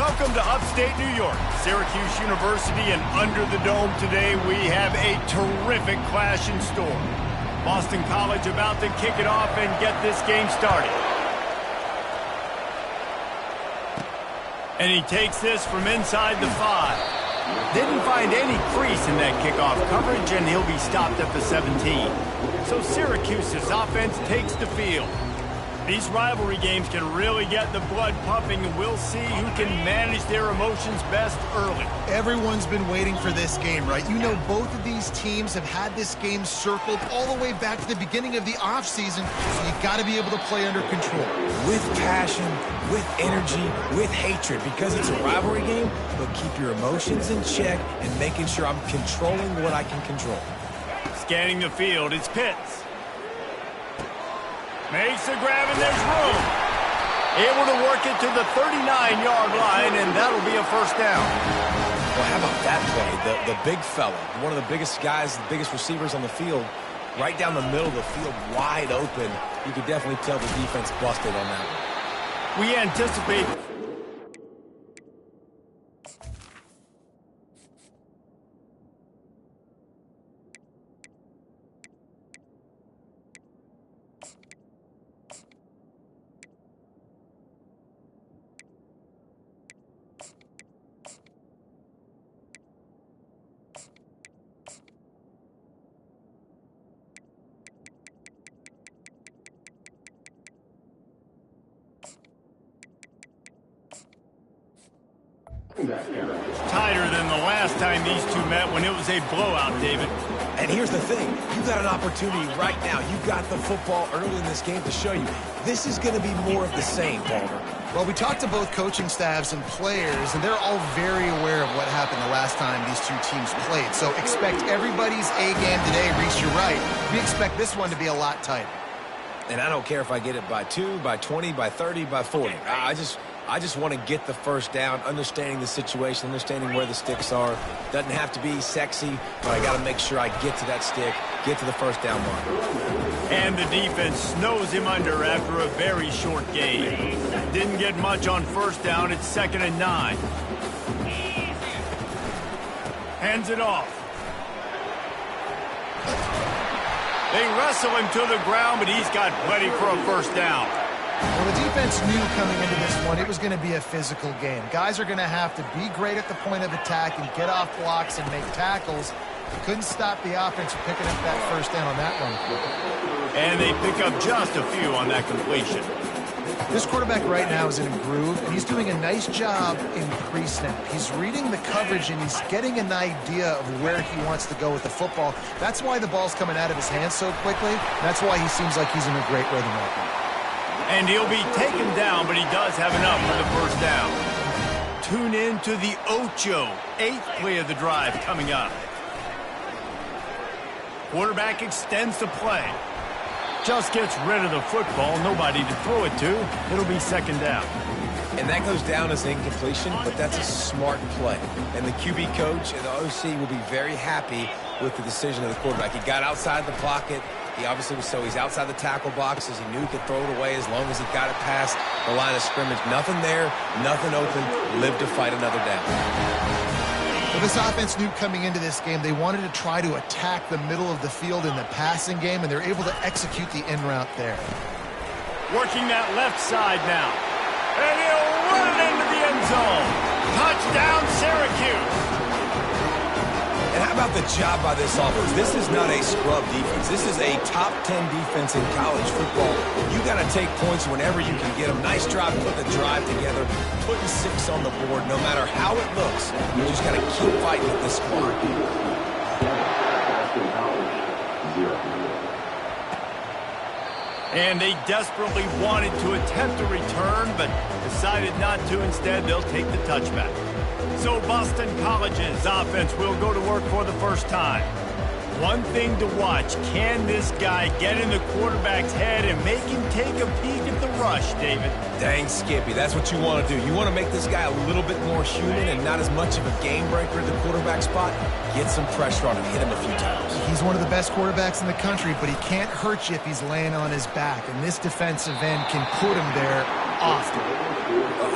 Welcome to upstate New York, Syracuse University, and under the dome today we have a terrific clash in store. Boston College about to kick it off and get this game started. And he takes this from inside the 5. Didn't find any crease in that kickoff coverage, and he'll be stopped at the 17. So Syracuse's offense takes the field. These rivalry games can really get the blood pumping, and we'll see who can manage their emotions best early. Everyone's been waiting for this game, right? You know, both of these teams have had this game circled all the way back to the beginning of the offseason, so you got to be able to play under control. With passion, with energy, with hatred, because it's a rivalry game, but keep your emotions in check and making sure I'm controlling what I can control. Scanning the field, it's Pitts. Makes a grab, and there's room. Able to work it to the 39-yard line, and that'll be a first down. Well, how about that play? The big fella, one of the biggest guys, the biggest receivers on the field, right down the middle of the field, wide open. You could definitely tell the defense busted on that one. We anticipate... Tighter than the last time these two met when it was a blowout, David. And here's the thing. You've got an opportunity right now. You've got the football early in this game to show you. This is going to be more of the same, Palmer. Well, we talked to both coaching staffs and players, and they're all very aware of what happened the last time these two teams played. So expect everybody's A game today. Reese, you're right. We expect this one to be a lot tighter. And I don't care if I get it by 2, by 20, by 30, by 40. I just want to get the first down, understanding the situation, understanding where the sticks are. Doesn't have to be sexy, but I got to make sure I get to that stick, get to the first down mark. And the defense snows him under after a very short game. Didn't get much on first down. It's 2nd and 9. Hands it off. They wrestle him to the ground, but he's got plenty for a first down. Well, the defense knew coming into this one it was going to be a physical game. Guys are going to have to be great at the point of attack and get off blocks and make tackles. They couldn't stop the offense from picking up that first down on that one. And they pick up just a few on that completion. This quarterback right now is in a groove, and he's doing a nice job in pre-snap. He's reading the coverage, and he's getting an idea of where he wants to go with the football. That's why the ball's coming out of his hands so quickly. That's why he seems like he's in a great rhythm right now. And he'll be taken down, but he does have enough for the first down. Tune in to the Ocho, 8th play of the drive coming up. Quarterback extends the play. Just gets rid of the football, nobody to throw it to. It'll be 2nd down. And that goes down as incompletion, but that's a smart play. And the QB coach and the OC will be very happy with the decision of the quarterback. He got outside the pocket. He obviously was he's outside the tackle boxes. He knew he could throw it away as long as he got it past the line of scrimmage. Nothing there, nothing open. Lived to fight another down. Well, this offense knew coming into this game they wanted to try to attack the middle of the field in the passing game, and they're able to execute the in route there. Working that left side now. And he'll run it into the end zone. Touchdown, Syracuse. And how about the job by this offense? This is not a scrub defense. This is a top 10 defense in college football. You got to take points whenever you can get them. Nice job putting the drive together, putting 6 on the board. No matter how it looks, you just got to keep fighting with this squad. And they desperately wanted to attempt a return, but decided not to. Instead, they'll take the touchback. So Boston College's offense will go to work for the first time. One thing to watch, can this guy get in the quarterback's head and make him take a peek at the rush, David? Dang, Skippy, that's what you want to do. You want to make this guy a little bit more human and not as much of a game breaker at the quarterback spot. Get some pressure on him, hit him a few times. He's one of the best quarterbacks in the country, but he can't hurt you if he's laying on his back, and this defensive end can put him there often.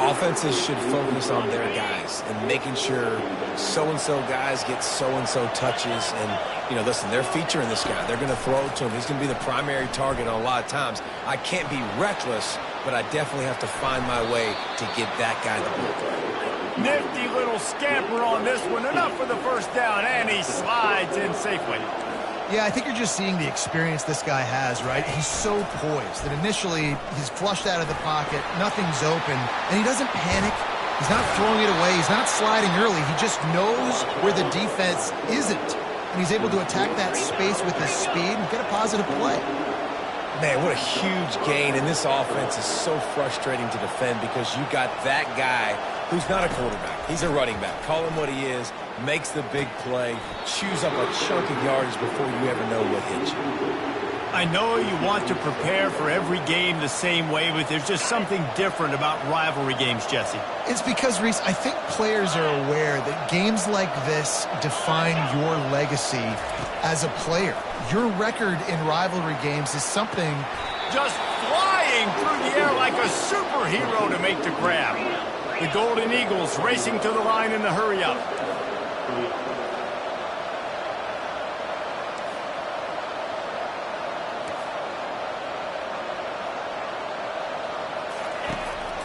Offenses should focus on their guys and making sure so-and-so guys get so-and-so touches. And, listen, they're featuring this guy. They're going to throw it to him. He's going to be the primary target on a lot of times. I can't be reckless, but I definitely have to find my way to get that guy the ball. Nifty little scamper on this one. Enough for the first down, and he slides in safely. Yeah, I think you're just seeing the experience this guy has, right? He's so poised that initially he's flushed out of the pocket, nothing's open, and he doesn't panic. He's not throwing it away. He's not sliding early. He just knows where the defense isn't, and he's able to attack that space with his speed and get a positive play. Man, what a huge gain, and this offense is so frustrating to defend because you got that guy who's not a quarterback. He's a running back. Call him what he is, makes the big play, chews up a chunk of yardage before you ever know what hit you. I know you want to prepare for every game the same way, but there's just something different about rivalry games, Jesse. It's because, Reese, I think players are aware that games like this define your legacy as a player. Your record in rivalry games is something... Just flying through the air like a superhero to make the grab. The Golden Eagles racing to the line in the hurry-up.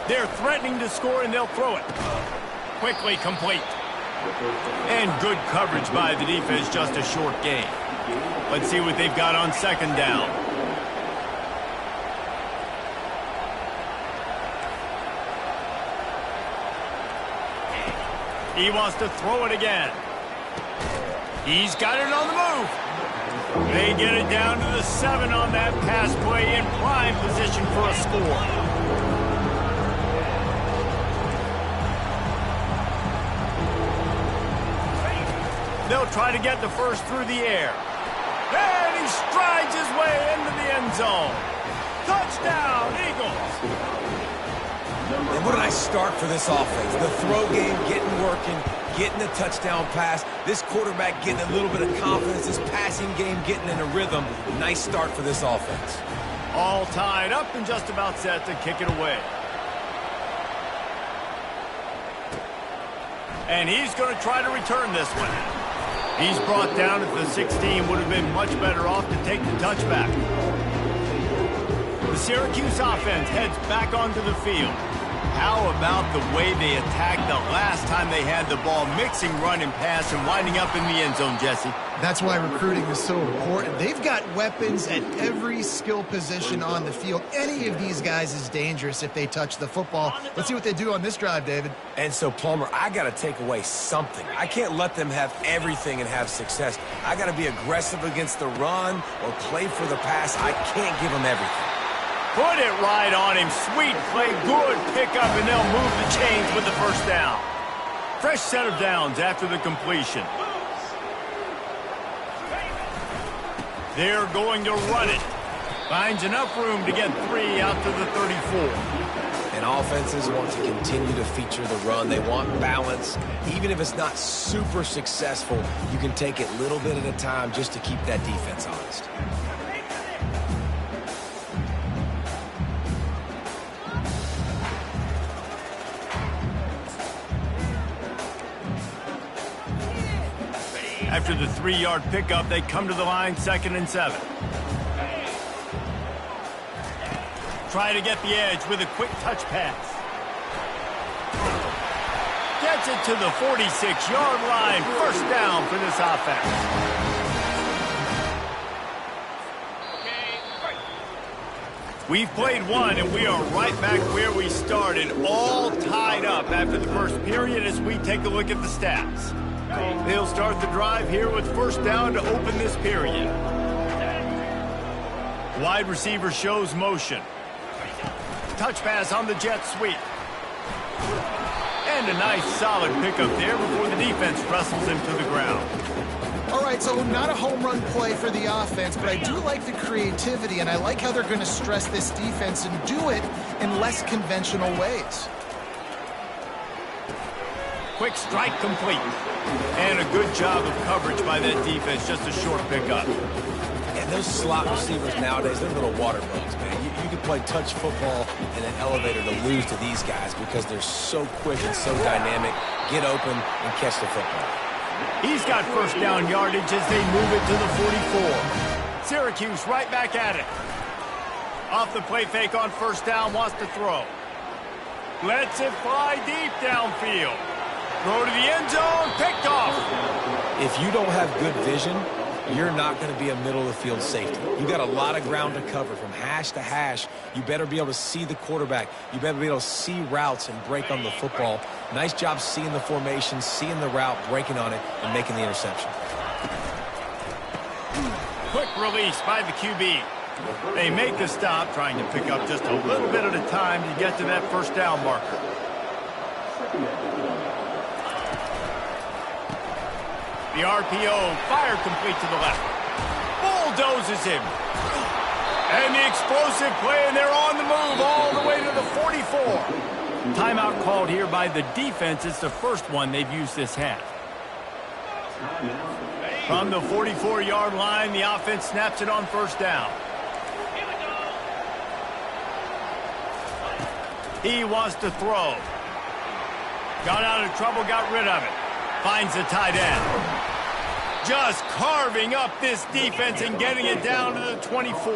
They're threatening to score, and they'll throw it. Quickly complete. And good coverage by the defense, just a short gain. Let's see what they've got on second down. He wants to throw it again. He's got it on the move. They get it down to the 7 on that pass play in prime position for a score. They'll try to get the first through the air. And he strides his way into the end zone. Touchdown, Eagles. And what a nice start for this offense. The throw game getting working, getting the touchdown pass. This quarterback getting a little bit of confidence. This passing game getting in a rhythm. Nice start for this offense. All tied up and just about set to kick it away. And he's going to try to return this one. He's brought down at the 16. Would have been much better off to take the touchback. The Syracuse offense heads back onto the field. How about the way they attacked the last time they had the ball, mixing run and pass and winding up in the end zone, Jesse? That's why recruiting is so important. They've got weapons at every skill position on the field. Any of these guys is dangerous if they touch the football. Let's see what they do on this drive, David. And so, Palmer, I got to take away something. I can't let them have everything and have success. I got to be aggressive against the run or play for the pass. I can't give them everything. Put it right on him. Sweet play, good pickup, and they'll move the chains with the first down. Fresh set of downs after the completion. They're going to run it. Finds enough room to get 3 out to the 34. And offenses want to continue to feature the run. They want balance. Even if it's not super successful, you can take it little bit at a time just to keep that defense honest. After the 3-yard pickup, they come to the line, 2nd and 7. Try to get the edge with a quick touch pass. Gets it to the 46-yard line. First down for this offense. We've played one, and we are right back where we started, all tied up after the first period as we take a look at the stats. They'll start the drive here with first down to open this period. Wide receiver shows motion. Touch pass on the jet sweep. And a nice solid pickup there before the defense wrestles him to the ground. All right, so not a home run play for the offense, but I do like the creativity, and I like how they're going to stress this defense and do it in less conventional ways. Quick strike complete. And a good job of coverage by that defense, just a short pickup. And And those slot receivers nowadays, they're little water bugs, man. You can play touch football in an elevator to lose to these guys because they're so quick and so dynamic. Get open and catch the football. He's got first down yardage as they move it to the 44. Syracuse right back at it. Off the play fake on first down, wants to throw. Lets it fly deep downfield. Throw to the end zone, picked off. If you don't have good vision, you're not going to be a middle-of-the-field safety. You got a lot of ground to cover from hash to hash. You better be able to see the quarterback. You better be able to see routes and break on the football. Nice job seeing the formation, seeing the route, breaking on it, and making the interception. Quick release by the QB. They make the stop, trying to pick up just a little bit at a time to get to that first down marker. The RPO, fired complete to the left. Bulldozes him. And the explosive play, and they're on the move all the way to the 44. Timeout called here by the defense. It's the first one they've used this half. From the 44-yard line, the offense snaps it on first down. He wants to throw. Got out of trouble, got rid of it. Finds the tight end. Just carving up this defense and getting it down to the 24.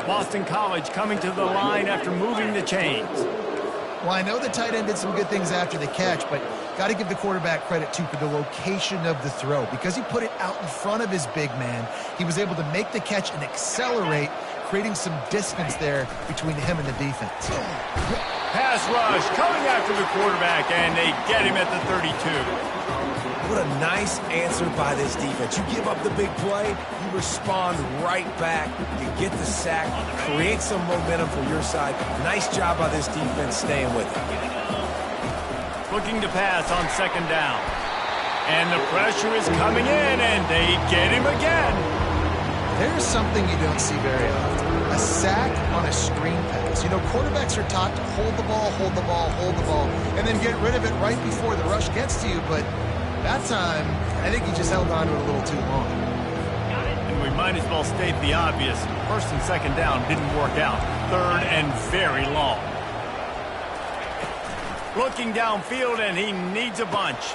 Boston College coming to the line after moving the chains. Well, I know the tight end did some good things after the catch, but got to give the quarterback credit, too, for the location of the throw. Because he put it out in front of his big man, he was able to make the catch and accelerate, creating some distance there between him and the defense. Pass rush coming after the quarterback, and they get him at the 32. What a nice answer by this defense. You give up the big play, you respond right back, you get the sack, create some momentum for your side. Nice job by this defense staying with it. Looking to pass on second down. And the pressure is coming in, and they get him again. There's something you don't see very often. A sack on a screen pass. You know, quarterbacks are taught to hold the ball, hold the ball, hold the ball, and then get rid of it right before the rush gets to you, but that time, I think he just held on to it a little too long. And we might as well state the obvious. First and second down didn't work out. Third and very long. Looking downfield, and he needs a bunch.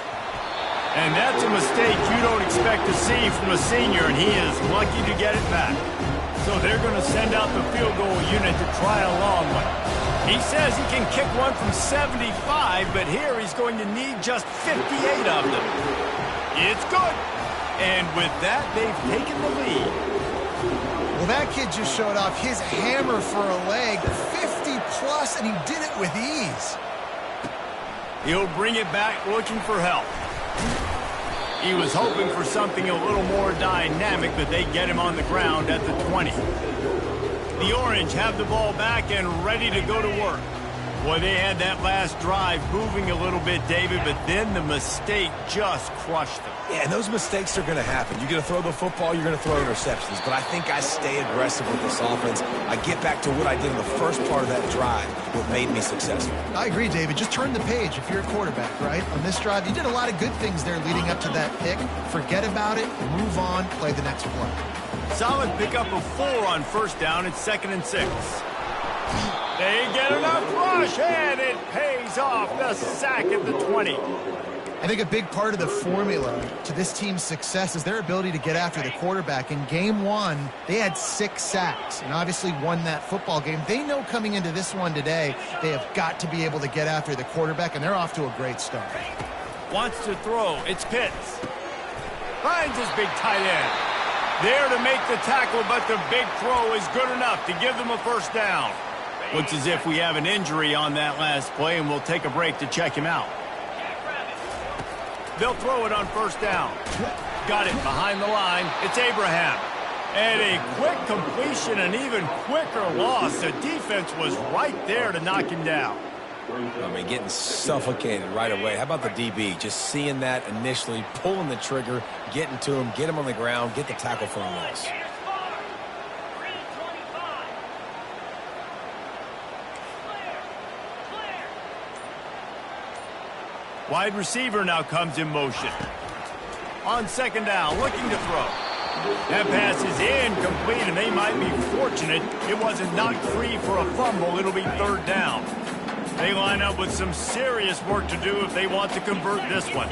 And that's a mistake you don't expect to see from a senior, and he is lucky to get it back. So they're going to send out the field goal unit to try a long one. He says he can kick one from 75, but here he's going to need just 58 of them. It's good. And with that, they've taken the lead. Well, that kid just showed off his hammer for a leg, 50-plus, and he did it with ease. He'll bring it back looking for help. He was hoping for something a little more dynamic, but they get him on the ground at the 20. The Orange have the ball back and ready to go to work. Boy, they had that last drive moving a little bit, David, but then the mistake just crushed them. Yeah, and those mistakes are going to happen. You're going to throw the football, you're going to throw interceptions. But I think I stay aggressive with this offense. I get back to what I did in the first part of that drive, what made me successful. I agree, David. Just turn the page if you're a quarterback, right? On this drive, you did a lot of good things there leading up to that pick. Forget about it, move on, play the next play. Solid pickup of 4 on first down. It's 2nd and 6. They get enough rush, and it pays off. The sack at the 20. I think a big part of the formula to this team's success is their ability to get after the quarterback. In game 1, they had 6 sacks and obviously won that football game. They know coming into this one today, they have got to be able to get after the quarterback, and they're off to a great start. Wants to throw. It's Pitts. Finds his big tight end. There to make the tackle, but the big throw is good enough to give them a first down. Looks as if we have an injury on that last play, and we'll take a break to check him out. They'll throw it on first down. Got it behind the line. It's Abraham. And a quick completion, an even quicker loss. The defense was right there to knock him down. I mean, getting suffocated right away. How about the DB? Just seeing that initially, pulling the trigger, getting to him, get him on the ground, get the tackle for a loss. Wide receiver now comes in motion. On second down, looking to throw. That pass is incomplete, and they might be fortunate it wasn't knocked free for a fumble. It'll be third down. They line up with some serious work to do if they want to convert this one.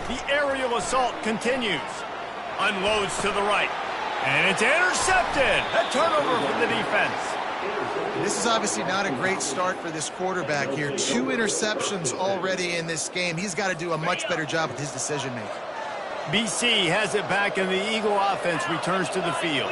The aerial assault continues. Unloads to the right. And it's intercepted. A turnover for the defense. This is obviously not a great start for this quarterback here. 2 interceptions already in this game. He's got to do a much better job with his decision-making. BC has it back, and the Eagle offense returns to the field.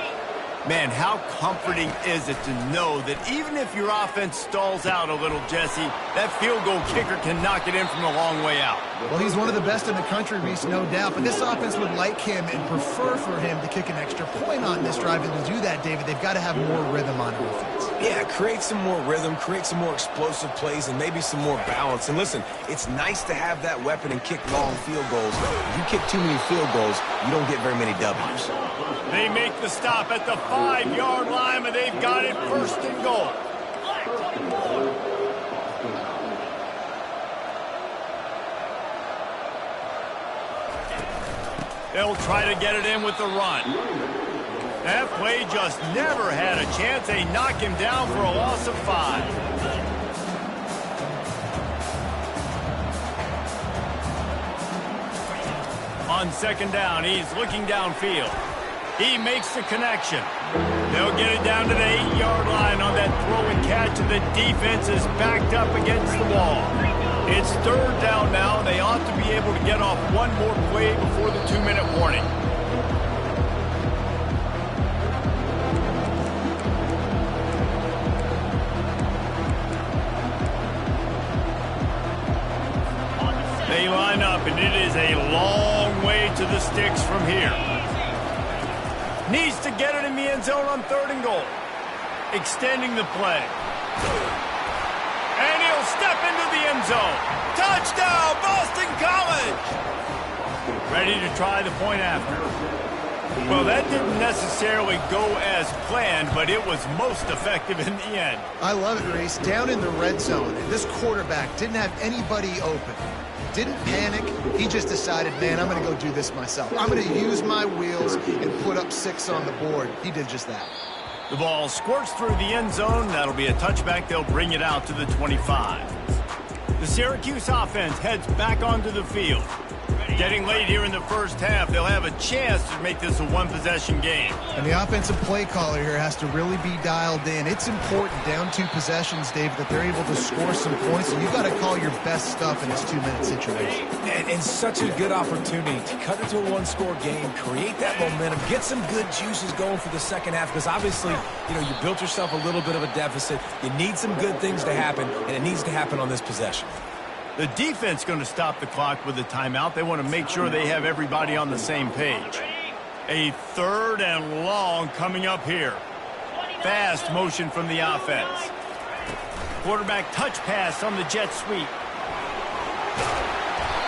Man, how comforting is it to know that even if your offense stalls out a little, Jesse, that field goal kicker can knock it in from a long way out. Well, he's one of the best in the country, Reese, no doubt. But this offense would like him and prefer for him to kick an extra point on this drive. And to do that, David, they've got to have more rhythm on offense. Yeah, create some more rhythm, create some more explosive plays, and maybe some more balance. And listen, it's nice to have that weapon and kick long field goals. If you kick too many field goals, you don't get very many W's. They make the stop at the 5-yard line, and they've got it first and goal. They'll try to get it in with the run. That play just never had a chance. They knock him down for a loss of 5. On second down, he's looking downfield. He makes the connection. They'll get it down to the 8-yard line on that throw and catch, and the defense is backed up against the wall. It's third down now. They ought to be able to get off one more play before the 2-minute warning. They line up, and it is a long way to the sticks from here. Needs to get it in the end zone on third and goal. Extending the play. And he'll step into the end zone. Touchdown, Boston College! Ready to try the point after. Well, that didn't necessarily go as planned, but it was most effective in the end. I love it, Reese. Down in the red zone, this quarterback didn't have anybody open. Didn't panic. He just decided, man, I'm going to go do this myself. I'm going to use my wheels and put up 6 on the board. He did just that. The ball squirts through the end zone. That'll be a touchback. They'll bring it out to the 25. The Syracuse offense heads back onto the field. Getting late here in the first half, they'll have a chance to make this a one-possession game. And the offensive play caller here has to really be dialed in. It's important, down 2 possessions, Dave, that they're able to score some points. So you've got to call your best stuff in this 2-minute situation. And such a good opportunity to cut into a one-score game, create that momentum, get some good juices going for the second half, because obviously, you built yourself a little bit of a deficit. You need some good things to happen, and it needs to happen on this possession. The defense going to stop the clock with a timeout. They want to make sure they have everybody on the same page. A third and long coming up here. Fast motion from the offense. Quarterback touch pass on the jet sweep.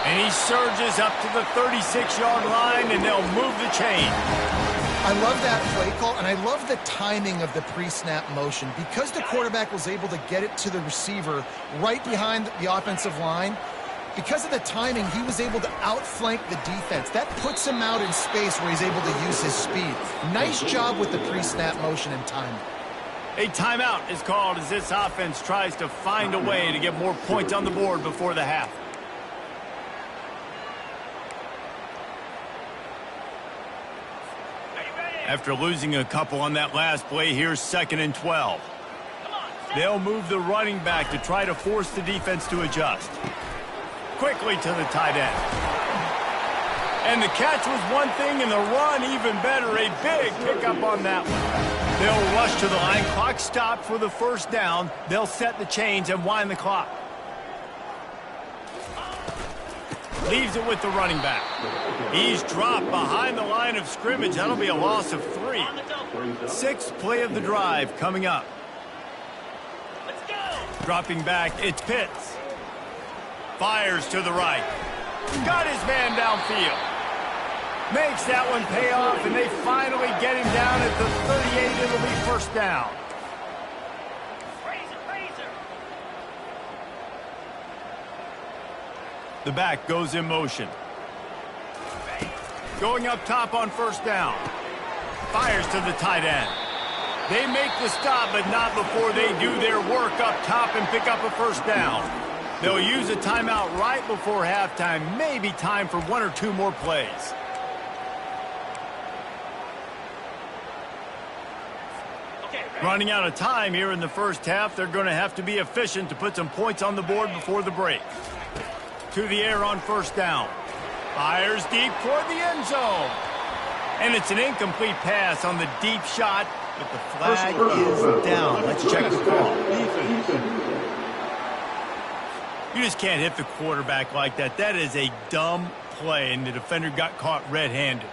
And he surges up to the 36-yard line, and they'll move the chain. I love that play call, and I love the timing of the pre-snap motion. Because the quarterback was able to get it to the receiver right behind the offensive line, because of the timing, he was able to outflank the defense. That puts him out in space where he's able to use his speed. Nice job with the pre-snap motion and timing. A timeout is called as this offense tries to find a way to get more points on the board before the half. After losing a couple on that last play, here's 2nd and 12. They'll move the running back to try to force the defense to adjust. Quickly to the tight end. And the catch was one thing, and the run even better. A big pickup on that one. They'll rush to the line. Clock stopped for the first down. They'll set the chains and wind the clock. Leaves it with the running back. He's dropped behind the line of scrimmage. That'll be a loss of 3. 6th play of the drive coming up. Dropping back, it's Pitts. Fires to the right. Got his man downfield. Makes that one pay off, and they finally get him down at the 38. It'll be first down. The back goes in motion. Going up top on first down. Fires to the tight end. They make the stop, but not before they do their work up top and pick up a first down. They'll use a timeout right before halftime. Maybe time for 1 or 2 more plays. Running out of time here in the first half. They're going to have to be efficient to put some points on the board before the break. To the air on first down. Fires deep toward the end zone. And it's an incomplete pass on the deep shot, but the flag is down. Let's check the call. You just can't hit the quarterback like that. That is a dumb play, and the defender got caught red-handed.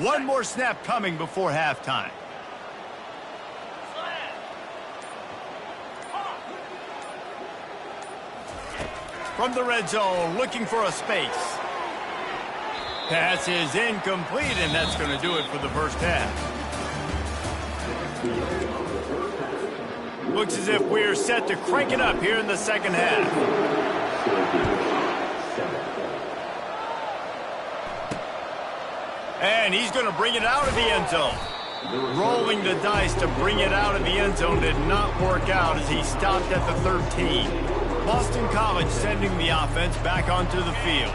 One more snap coming before halftime. From the red zone, looking for a space. Pass is incomplete, and that's going to do it for the first half. Looks as if we're set to crank it up here in the second half. And he's going to bring it out of the end zone. Rolling the dice to bring it out of the end zone did not work out as he stopped at the 13. Boston College sending the offense back onto the field.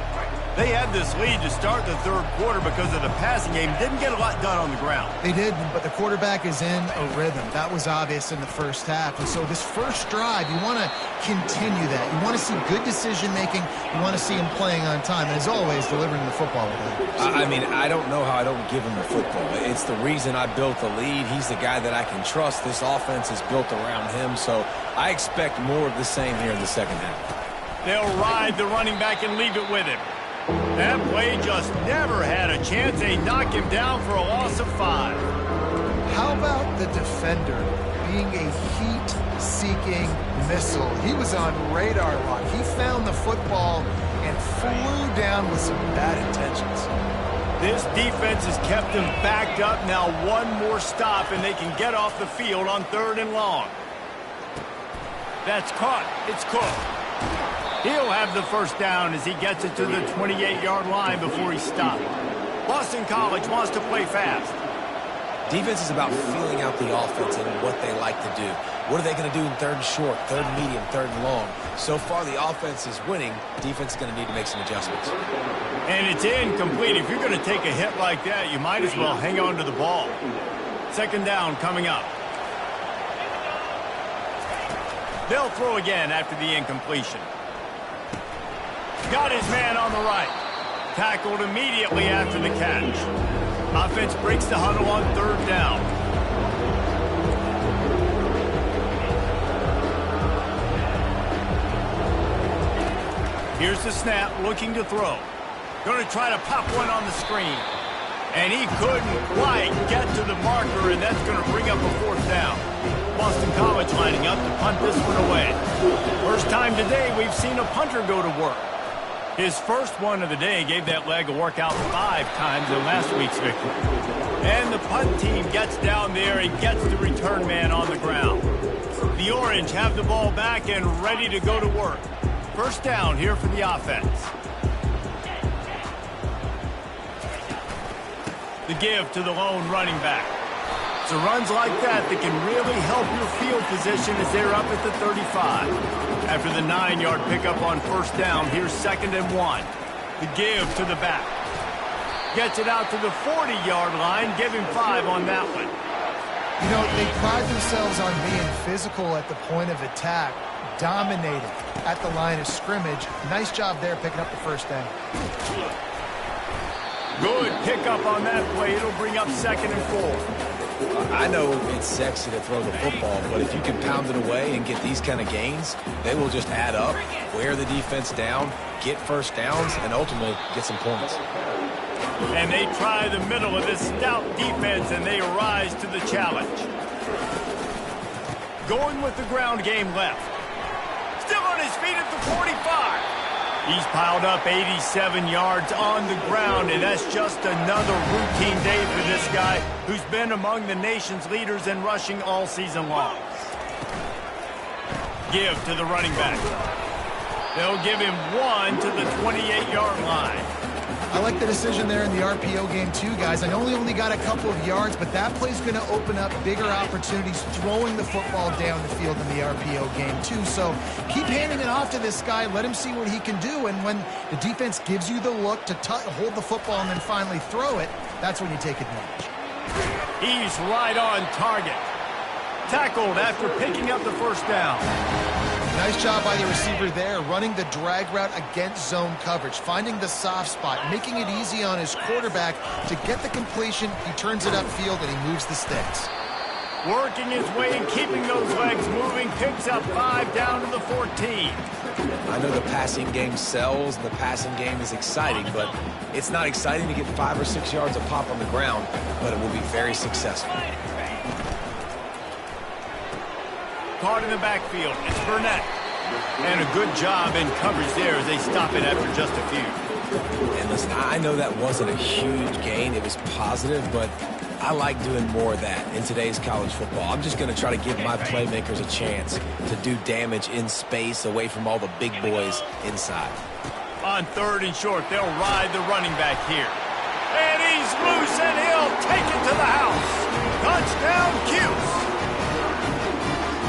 They had this lead to start the third quarter because of the passing game. Didn't get a lot done on the ground. They did, but the quarterback is in a rhythm. That was obvious in the first half. And so this first drive, you want to continue that. You want to see good decision-making. You want to see him playing on time. And as always, delivering the football with him. I mean, I don't know how I don't give him the football. It's the reason I built the lead. He's the guy that I can trust. This offense is built around him. So I expect more of the same here in the second half. They'll ride the running back and leave it with him. That play just never had a chance. They knock him down for a loss of 5. How about the defender being a heat-seeking missile? He was on radar lock. He found the football and flew down with some bad intentions. This defense has kept them backed up. Now one more stop, and they can get off the field on 3rd and long. That's caught. It's Cook. He'll have the first down as he gets it to the 28-yard line before he's stopped. Boston College wants to play fast. Defense is about feeling out the offense and what they like to do. What are they going to do in 3rd and short, 3rd and medium, 3rd and long? So far, the offense is winning. Defense is going to need to make some adjustments. And it's incomplete. If you're going to take a hit like that, you might as well hang on to the ball. 2nd down coming up. They'll throw again after the incompletion. Got his man on the right. Tackled immediately after the catch. Offense breaks the huddle on 3rd down. Here's the snap, looking to throw. Going to try to pop one on the screen. And he couldn't quite get to the marker, and that's going to bring up a 4th down. Boston College lining up to punt this one away. First time today we've seen a punter go to work. His first one of the day gave that leg a workout 5 times in last week's victory. And the punt team gets down there and gets the return man on the ground. The Orange have the ball back and ready to go to work. First down here for the offense. The give to the lone running back. So runs like that can really help your field position as they're up at the 35. After the 9-yard pickup on first down, here's 2nd and 1. The give to the back. Gets it out to the 40-yard line. Give him 5 on that one. You know, they pride themselves on being physical at the point of attack, dominating at the line of scrimmage. Nice job there picking up the first down. Good pickup on that play. It'll bring up 2nd and 4. I know it's sexy to throw the football, but if you can pound it away and get these kind of gains, they will just add up, wear the defense down, get first downs, and ultimately get some points. And they try the middle of this stout defense, and they rise to the challenge. Going with the ground game left. Still on his feet at the 45. He's piled up 87 yards on the ground, and that's just another routine day for this guy who's been among the nation's leaders in rushing all season long. give to the running back. They'll give him 1 to the 28-yard line. I like the decision there in the RPO game too, guys. I know he only got a couple of yards, but that play's going to open up bigger opportunities throwing the football down the field in the RPO game too. So keep handing it off to this guy. Let him see what he can do. And when the defense gives you the look to hold the football and then finally throw it, that's when you take advantage. He's right on target. Tackled after picking up the first down. Nice job by the receiver there, running the drag route against zone coverage, finding the soft spot, making it easy on his quarterback to get the completion. He turns it upfield and he moves the sticks. Working his way and keeping those legs moving, picks up 5 down to the 14. I know the passing game sells and the passing game is exciting, but it's not exciting to get 5 or 6 yards of pop on the ground, but it will be very successful. Caught in the backfield, it's Burnett. And a good job in coverage there as they stop it after just a few. And listen, I know that wasn't a huge gain. It was positive, but I like doing more of that in today's college football. I'm just going to try to give my playmakers a chance to do damage in space away from all the big boys inside. On 3rd and short, they'll ride the running back here. And he's loose and he'll take it to the house. Touchdown, Cuse.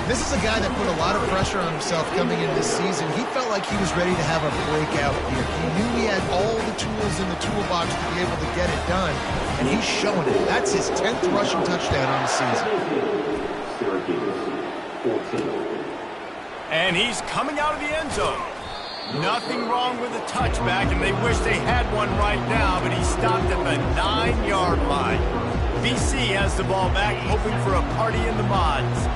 This is a guy that put a lot of pressure on himself coming into this season. He felt like he was ready to have a breakout year. He knew he had all the tools in the toolbox to be able to get it done, and he's showing it. That's his 10th rushing touchdown on the season. And he's coming out of the end zone. Nothing wrong with the touchback, and they wish they had one right now, but he stopped at the 9-yard line. BC has the ball back, hoping for a party in the mods.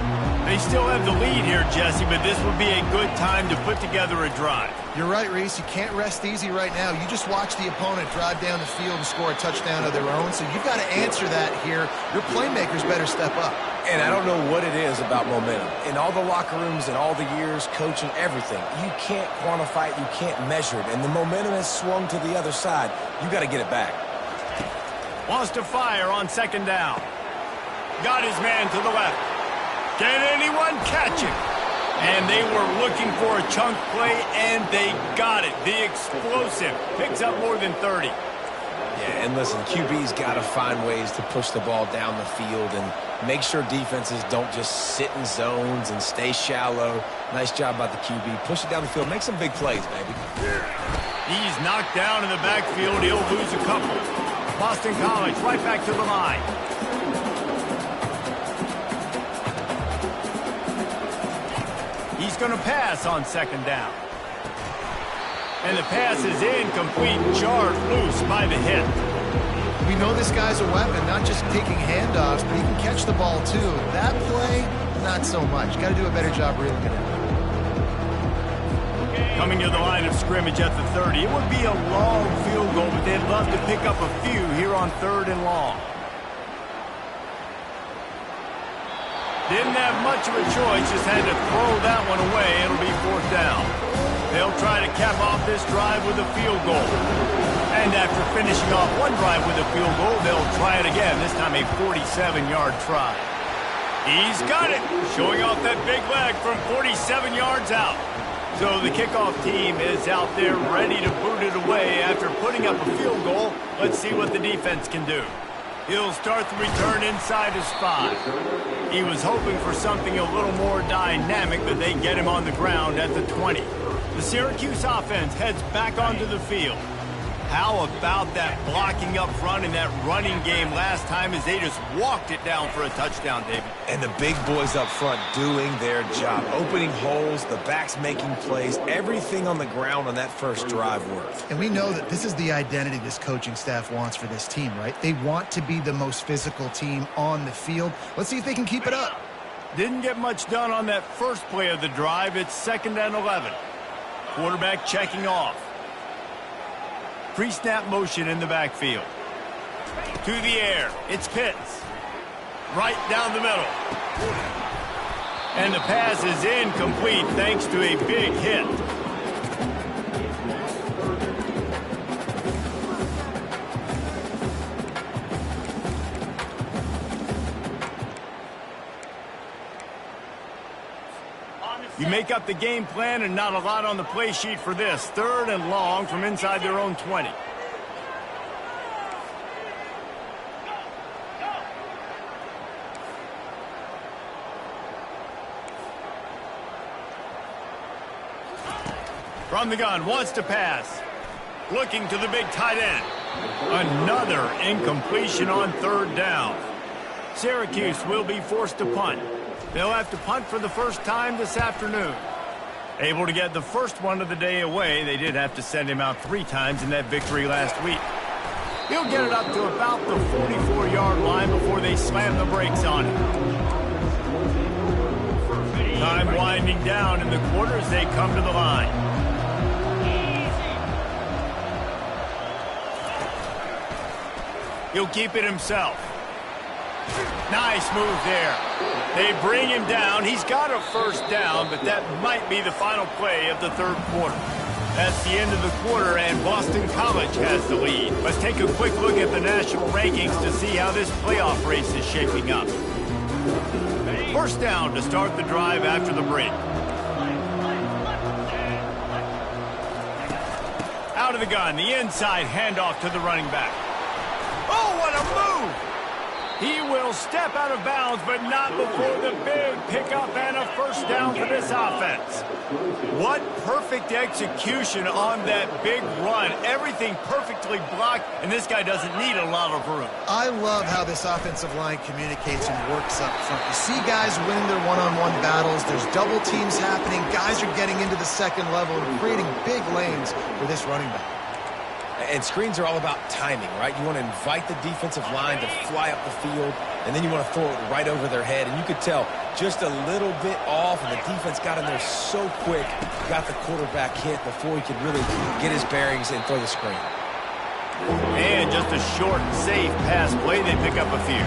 They still have the lead here, Jesse, but this would be a good time to put together a drive. You're right, Reese. You can't rest easy right now. You just watch the opponent drive down the field and score a touchdown of their own, so you've got to answer that here. Your playmakers better step up. And I don't know what it is about momentum. In all the locker rooms and all the years, coaching, everything, you can't quantify it, you can't measure it, and the momentum has swung to the other side. You got to get it back. Wants to fire on 2nd down. Got his man to the left. Can anyone catch him? And they were looking for a chunk play, and they got it. The explosive picks up more than 30. Yeah, and listen, QB's got to find ways to push the ball down the field and make sure defenses don't just sit in zones and stay shallow. Nice job by the QB. Push it down the field. Make some big plays, baby. He's knocked down in the backfield. He'll lose a couple. Boston College right back to the line. He's going to pass on 2nd down. And the pass is incomplete, jarred loose by the hit. We know this guy's a weapon, not just taking handoffs, but he can catch the ball too. That play, not so much. Got to do a better job reeling it in. Coming to the line of scrimmage at the 30. It would be a long field goal, but they'd love to pick up a few here on 3rd and long. Didn't have much of a choice, just had to throw that one away. It'll be 4th down. They'll try to cap off this drive with a field goal. And after finishing off one drive with a field goal, they'll try it again, this time a 47-yard try. He's got it, showing off that big leg from 47 yards out. So the kickoff team is out there ready to boot it away after putting up a field goal. Let's see what the defense can do. He'll start the return inside his 5. He was hoping for something a little more dynamic, but they get him on the ground at the 20. The Syracuse offense heads back onto the field. How about that blocking up front in that running game last time as they just walked it down for a touchdown, David? And the big boys up front doing their job. Opening holes, the backs making plays, everything on the ground on that first drive worked. And we know that this is the identity this coaching staff wants for this team, right? They want to be the most physical team on the field. Let's see if they can keep it up. Didn't get much done on that first play of the drive. It's 2nd and 11. Quarterback checking off. Pre-snap motion in the backfield. To the air. It's Pitts. Right down the middle. And the pass is incomplete thanks to a big hit. On the You make up the game plan and not a lot on the play sheet for this. 3rd and long from inside their own 20. From the gun, wants to pass. Looking to the big tight end. Another incompletion on 3rd down. Syracuse will be forced to punt. They'll have to punt for the first time this afternoon. Able to get the first one of the day away. They did have to send him out 3 times in that victory last week. He'll get it up to about the 44-yard line before they slam the brakes on him. Time winding down in the quarter as they come to the line. He'll keep it himself. Nice move there. They bring him down. He's got a first down, but that might be the final play of the 3rd quarter. That's the end of the quarter, and Boston College has the lead. Let's take a quick look at the national rankings to see how this playoff race is shaping up. First down to start the drive after the break. Out of the gun, the inside handoff to the running back. Oh, what a move! He will step out of bounds, but not before the big pickup and a first down for this offense. What perfect execution on that big run. Everything perfectly blocked, and this guy doesn't need a lot of room. I love how this offensive line communicates and works up front. You see guys winning their one-on-one battles. There's double teams happening. Guys are getting into the second level and creating big lanes for this running back. And screens are all about timing, right? You want to invite the defensive line to fly up the field, and then you want to throw it right over their head. And you could tell just a little bit off, and the defense got in there so quick, got the quarterback hit before he could really get his bearings and throw the screen. And just a short, safe pass play. They pick up a few.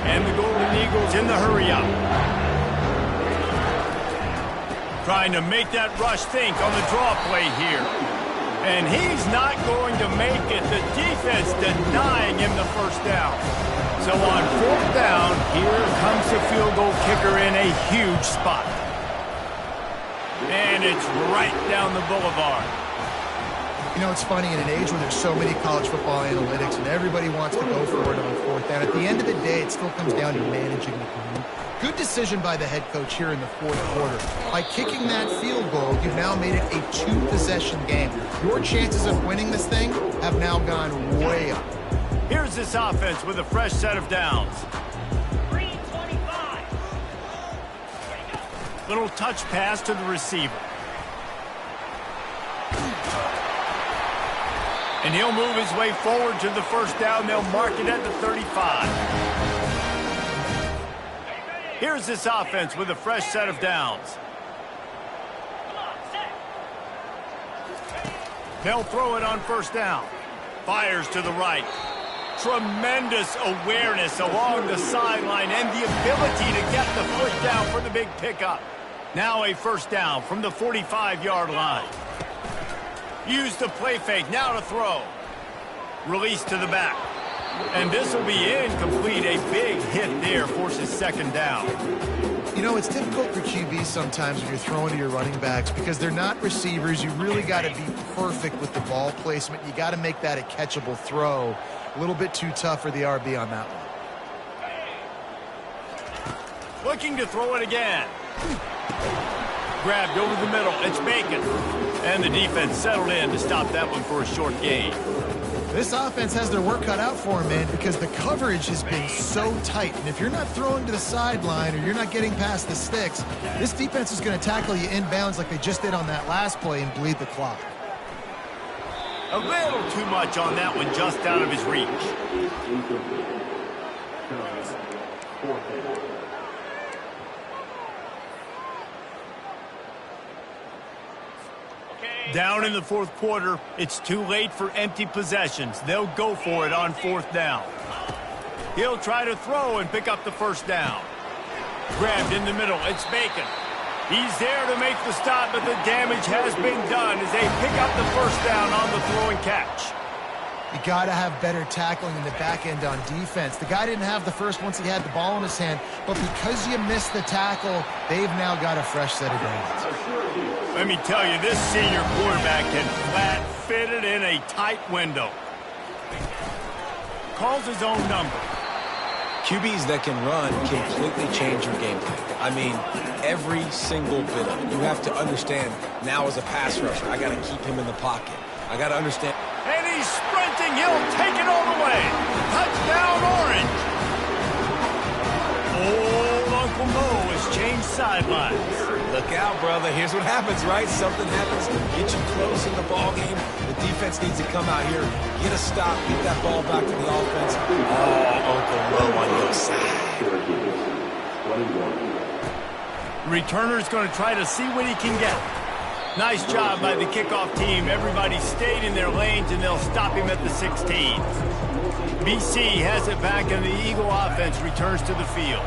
And the Golden Eagles in the hurry-up. Trying to make that rush think on the draw play here. And he's not going to make it. The defense denying him the first down. So on 4th down, here comes the field goal kicker in a huge spot. And it's right down the boulevard. You know, it's funny, in an age where there's so many college football analytics and everybody wants to go for it on 4th down, at the end of the day, it still comes down to managing the game. Good decision by the head coach here in the 4th quarter. By kicking that field goal, you've now made it a 2-possession game. Your chances of winning this thing have now gone way up. Here's this offense with a fresh set of downs. 325. Little touch pass to the receiver. And he'll move his way forward to the first down. They'll mark it at the 35. Here's this offense with a fresh set of downs. They'll throw it on first down. Fires to the right. Tremendous awareness along the sideline and the ability to get the foot down for the big pickup. Now a first down from the 45-yard line. Use the play fake, now to throw. Release to the back. And this will be incomplete. A big hit there forces second down. You know, it's difficult for QBs sometimes when you're throwing to your running backs because they're not receivers. You really got to be perfect with the ball placement. You got to make that a catchable throw. A little bit too tough for the RB on that one. Looking to throw it again. Grabbed over the middle. It's Bacon. And the defense settled in to stop that one for a short gain. This offense has their work cut out for them, man, because the coverage has been so tight. And if you're not throwing to the sideline or you're not getting past the sticks, this defense is going to tackle you inbounds like they just did on that last play and bleed the clock. A little too much on that one, just out of his reach. Down in the 4th quarter, it's too late for empty possessions. They'll go for it on 4th down. He'll try to throw and pick up the first down. Grabbed in the middle, it's Bacon. He's there to make the stop, but the damage has been done as they pick up the first down on the throw and catch. You got to have better tackling in the back end on defense. The guy didn't have the first once he had the ball in his hand, but because you missed the tackle, they've now got a fresh set of downs. Let me tell you, this senior quarterback can flat fit it in a tight window. Calls his own number. QBs that can run completely change your game plan. I mean, every single bit of it. You have to understand, now as a pass rusher, I got to keep him in the pocket. I got to understand. And he's sprinting. He'll take it all the way. Touchdown, Orange. Old Uncle Mo has changed sidelines. Look out, brother. Here's what happens, right? Something happens, get you close in the ball game. The defense needs to come out here, get a stop, get that ball back to the offense. Oh, Uncle Mo on your side. Returner's going to try to see what he can get. Nice job by the kickoff team. Everybody stayed in their lanes, and they'll stop him at the 16. BC has it back, and the Eagle offense returns to the field.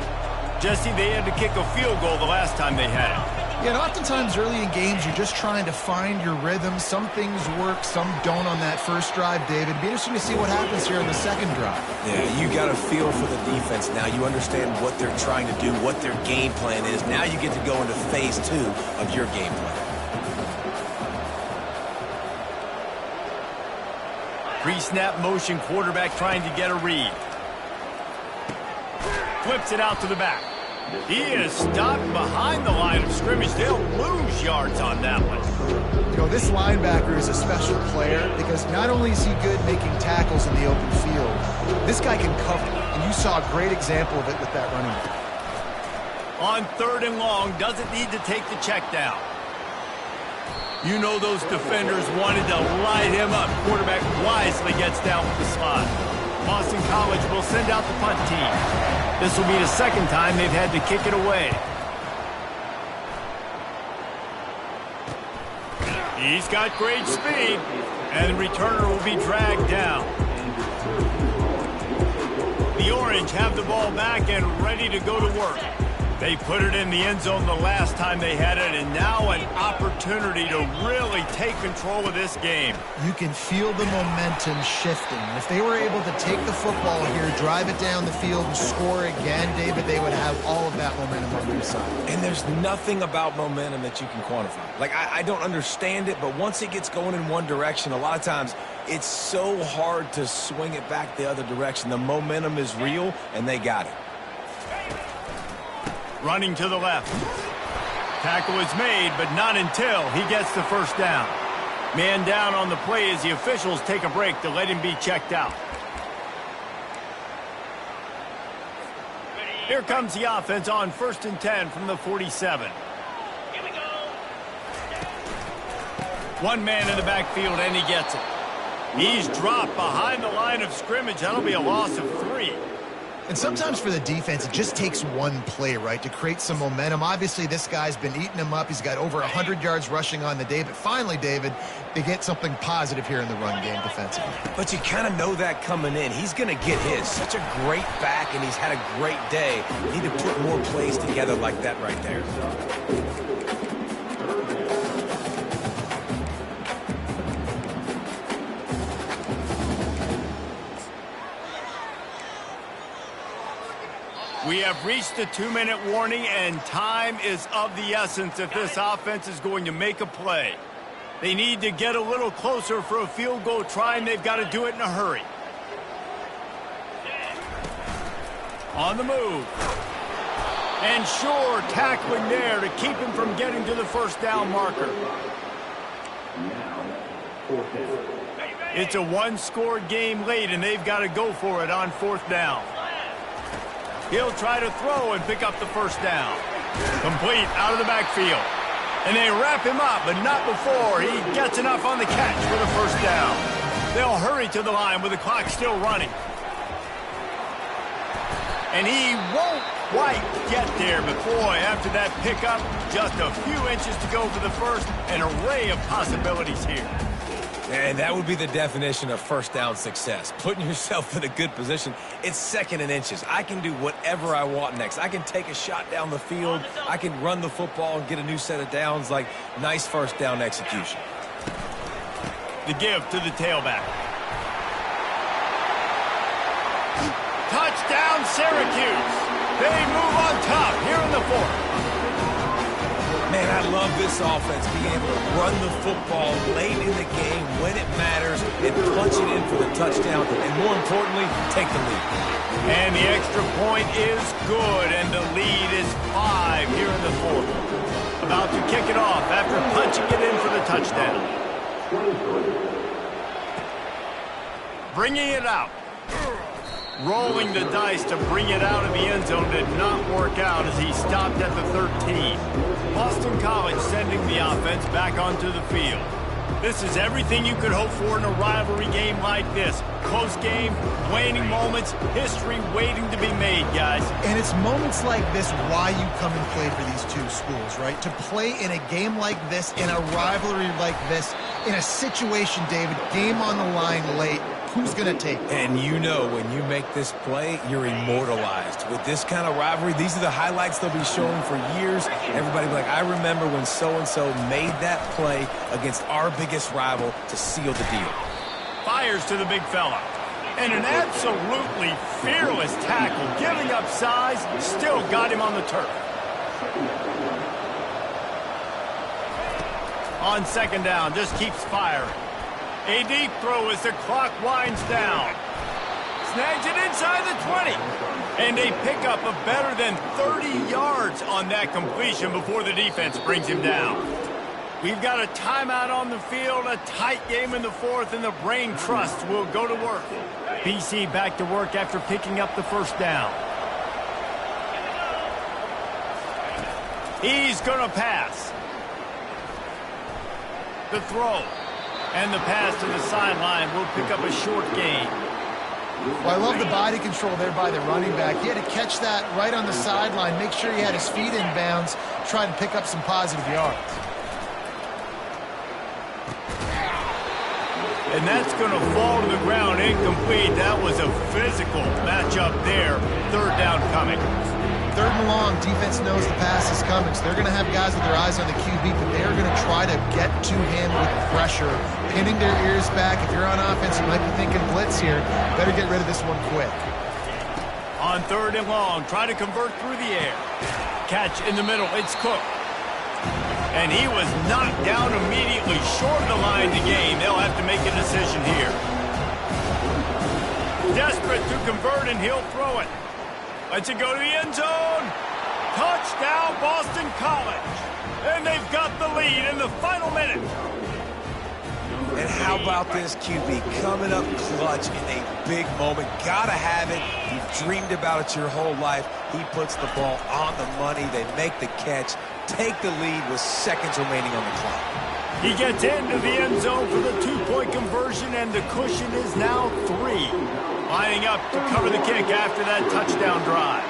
Jesse, they had to kick a field goal the last time they had it. Yeah, and oftentimes early in games, you're just trying to find your rhythm. Some things work, some don't on that first drive, David. It'd be interesting to see what happens here in the second drive. Yeah, you got a feel for the defense now. You understand what they're trying to do, what their game plan is. Now you get to go into phase 2 of your game plan. Pre-snap motion, quarterback trying to get a read. Flips it out to the back. He is stopped behind the line of scrimmage. They'll lose yards on that one. You know, this linebacker is a special player because not only is he good making tackles in the open field, this guy can cover. And you saw a great example of it with that running back. On 3rd and long, doesn't need to take the check down. You know those defenders wanted to light him up. Quarterback wisely gets down with the slide. Boston College will send out the punt team. This will be the second time they've had to kick it away. He's got great speed, and the returner will be dragged down. The Orange have the ball back and ready to go to work. They put it in the end zone the last time they had it, and now an opportunity to really take control of this game. You can feel the momentum shifting. If they were able to take the football here, drive it down the field, and score again, David, they would have all of that momentum on their side. And there's nothing about momentum that you can quantify. Like, I don't understand it, but once it gets going in one direction, a lot of times it's so hard to swing it back the other direction. The momentum is real, and they got it. Running to the left. Tackle is made, but not until he gets the first down. Man down on the play as the officials take a break to let him be checked out. Here comes the offense on 1st and 10 from the 47. Here we go. One man in the backfield, and he gets it. He's dropped behind the line of scrimmage. That'll be a loss of 3. And sometimes for the defense, it just takes one play, right, to create some momentum. Obviously, this guy's been eating him up. He's got over 100 yards rushing on the day. But finally, David, they get something positive here in the run game defensively. But you kind of know that coming in. He's going to get his. Such a great back, and he's had a great day. You need to put more plays together like that right there. We have reached the 2-minute warning, and time is of the essence if this offense is going to make a play. They need to get a little closer for a field goal try, and they've got to do it in a hurry. On the move. And sure, tackling there to keep him from getting to the first down marker. It's a one-score game late, and they've got to go for it on 4th down. He'll try to throw and pick up the first down. Complete out of the backfield. And they wrap him up, but not before he gets enough on the catch for the first down. They'll hurry to the line with the clock still running. And he won't quite get there, but boy, after that pickup, just a few inches to go for the first. An array of possibilities here. And that would be the definition of first down success. Putting yourself in a good position. It's 2nd and inches. I can do whatever I want next. I can take a shot down the field. I can run the football and get a new set of downs. Like, nice first down execution. The give to the tailback. Touchdown, Syracuse. They move on top here in the fourth. Man, I love this offense, being able to run the football late in the game when it matters and punch it in for the touchdown, and more importantly, take the lead. And the extra point is good, and the lead is 5 here in the fourth. About to kick it off after punching it in for the touchdown. Bringing it out. Rolling the dice to bring it out of the end zone did not work out as he stopped at the 13. Boston College sending the offense back onto the field. This is everything you could hope for in a rivalry game like this. Close game, waning moments, history waiting to be made, guys. And it's moments like this why you come and play for these two schools, right? To play in a game like this, in a rivalry like this, in a situation, David, game on the line late, who's going to take it? And you know when you make this play, you're immortalized. With this kind of rivalry, these are the highlights they'll be showing for years. Everybody will be like, I remember when so-and-so made that play against our biggest rival to seal the deal. Fires to the big fella. And an absolutely fearless tackle, giving up size, still got him on the turf. On second down, just keeps firing. A deep throw as the clock winds down. Snags it inside the 20. And a pickup of better than 30 yards on that completion before the defense brings him down. We've got a timeout on the field, a tight game in the fourth, and the Brain Trust will go to work. BC back to work after picking up the first down. He's going to pass. The throw. And the pass to the sideline will pick up a short gain. Well, I love the body control there by the running back. He had to catch that right on the sideline, make sure he had his feet in bounds, try to pick up some positive yards. And that's going to fall to the ground incomplete. That was a physical matchup there. Third down coming. Third and long, defense knows the pass is coming, so they're going to have guys with their eyes on the QB, but they're going to try to get to him with pressure, pinning their ears back. If you're on offense, you might be thinking blitz here. Better get rid of this one quick. On third and long, try to convert through the air. Catch in the middle, it's Cook. And he was knocked down immediately, short of the line to gain. They'll have to make a decision here. Desperate to convert, and he'll throw it. Lets it go to the end zone. Touchdown, Boston College. And they've got the lead in the final minute. And how about this QB coming up clutch in a big moment? Gotta have it. You've dreamed about it your whole life. He puts the ball on the money. They make the catch, take the lead with seconds remaining on the clock. He gets into the end zone for the two-point conversion, and the cushion is now 3. Lining up to cover the kick after that touchdown drive.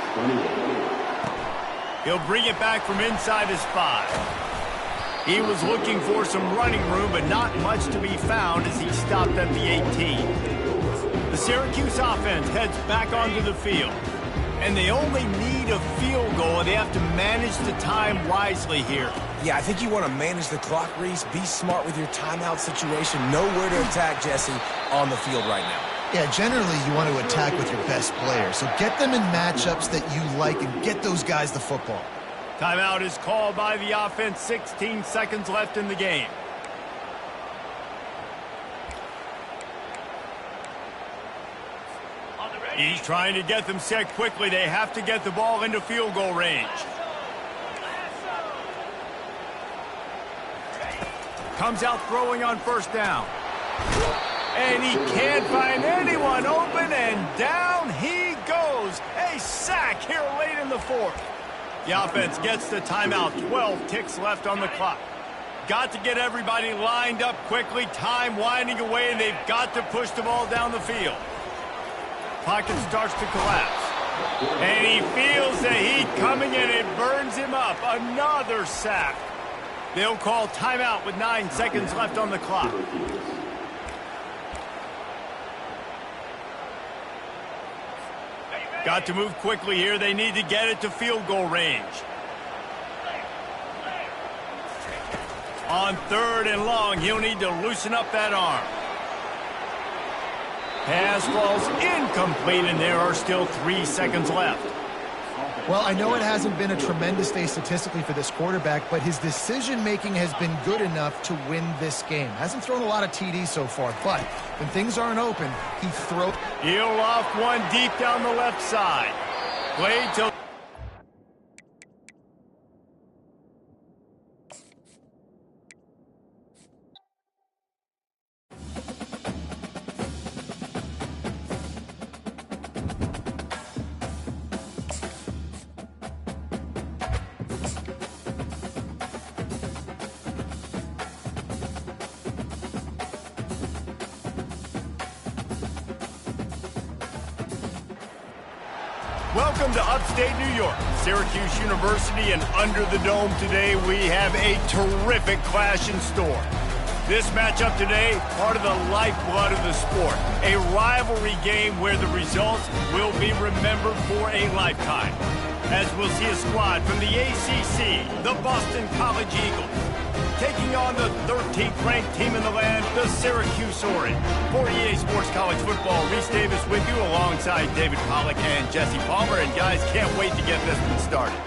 He'll bring it back from inside his 5. He was looking for some running room, but not much to be found as he stopped at the 18. The Syracuse offense heads back onto the field. And they only need a field goal, and they have to manage the time wisely here. Yeah, I think you want to manage the clock, Reese. Be smart with your timeout situation. Know where to attack, Jesse, on the field right now. Yeah, generally you want to attack with your best player. So get them in matchups that you like and get those guys the football. Timeout is called by the offense. 16 seconds left in the game. He's trying to get them set quickly. They have to get the ball into field goal range. Comes out throwing on first down. And he can't find anyone open, and down he goes. A sack here late in the fourth. The offense gets the timeout. 12 ticks left on the clock. Got to get everybody lined up quickly. Time winding away, and they've got to push the ball down the field. Pocket starts to collapse. And he feels the heat coming, and it burns him up. Another sack. They'll call timeout with 9 seconds left on the clock. Got to move quickly here. They need to get it to field goal range. On third and long, he'll need to loosen up that arm. Pass falls incomplete, and there are still 3 seconds left. Well, I know it hasn't been a tremendous day statistically for this quarterback, but his decision-making has been good enough to win this game. Hasn't thrown a lot of TDs so far, but when things aren't open, he throws. He'll off one deep down the left side. Play till... Welcome to upstate New York, Syracuse University, and under the dome today we have a terrific clash in store. This matchup today, part of the lifeblood of the sport, a rivalry game where the results will be remembered for a lifetime. As we'll see a squad from the ACC, the Boston College Eagles, taking on the 13th ranked team in the land, the Syracuse Orange. For EA Sports College Football, Reese Davis with you alongside David Pollack and Jesse Palmer. And guys, can't wait to get this one started.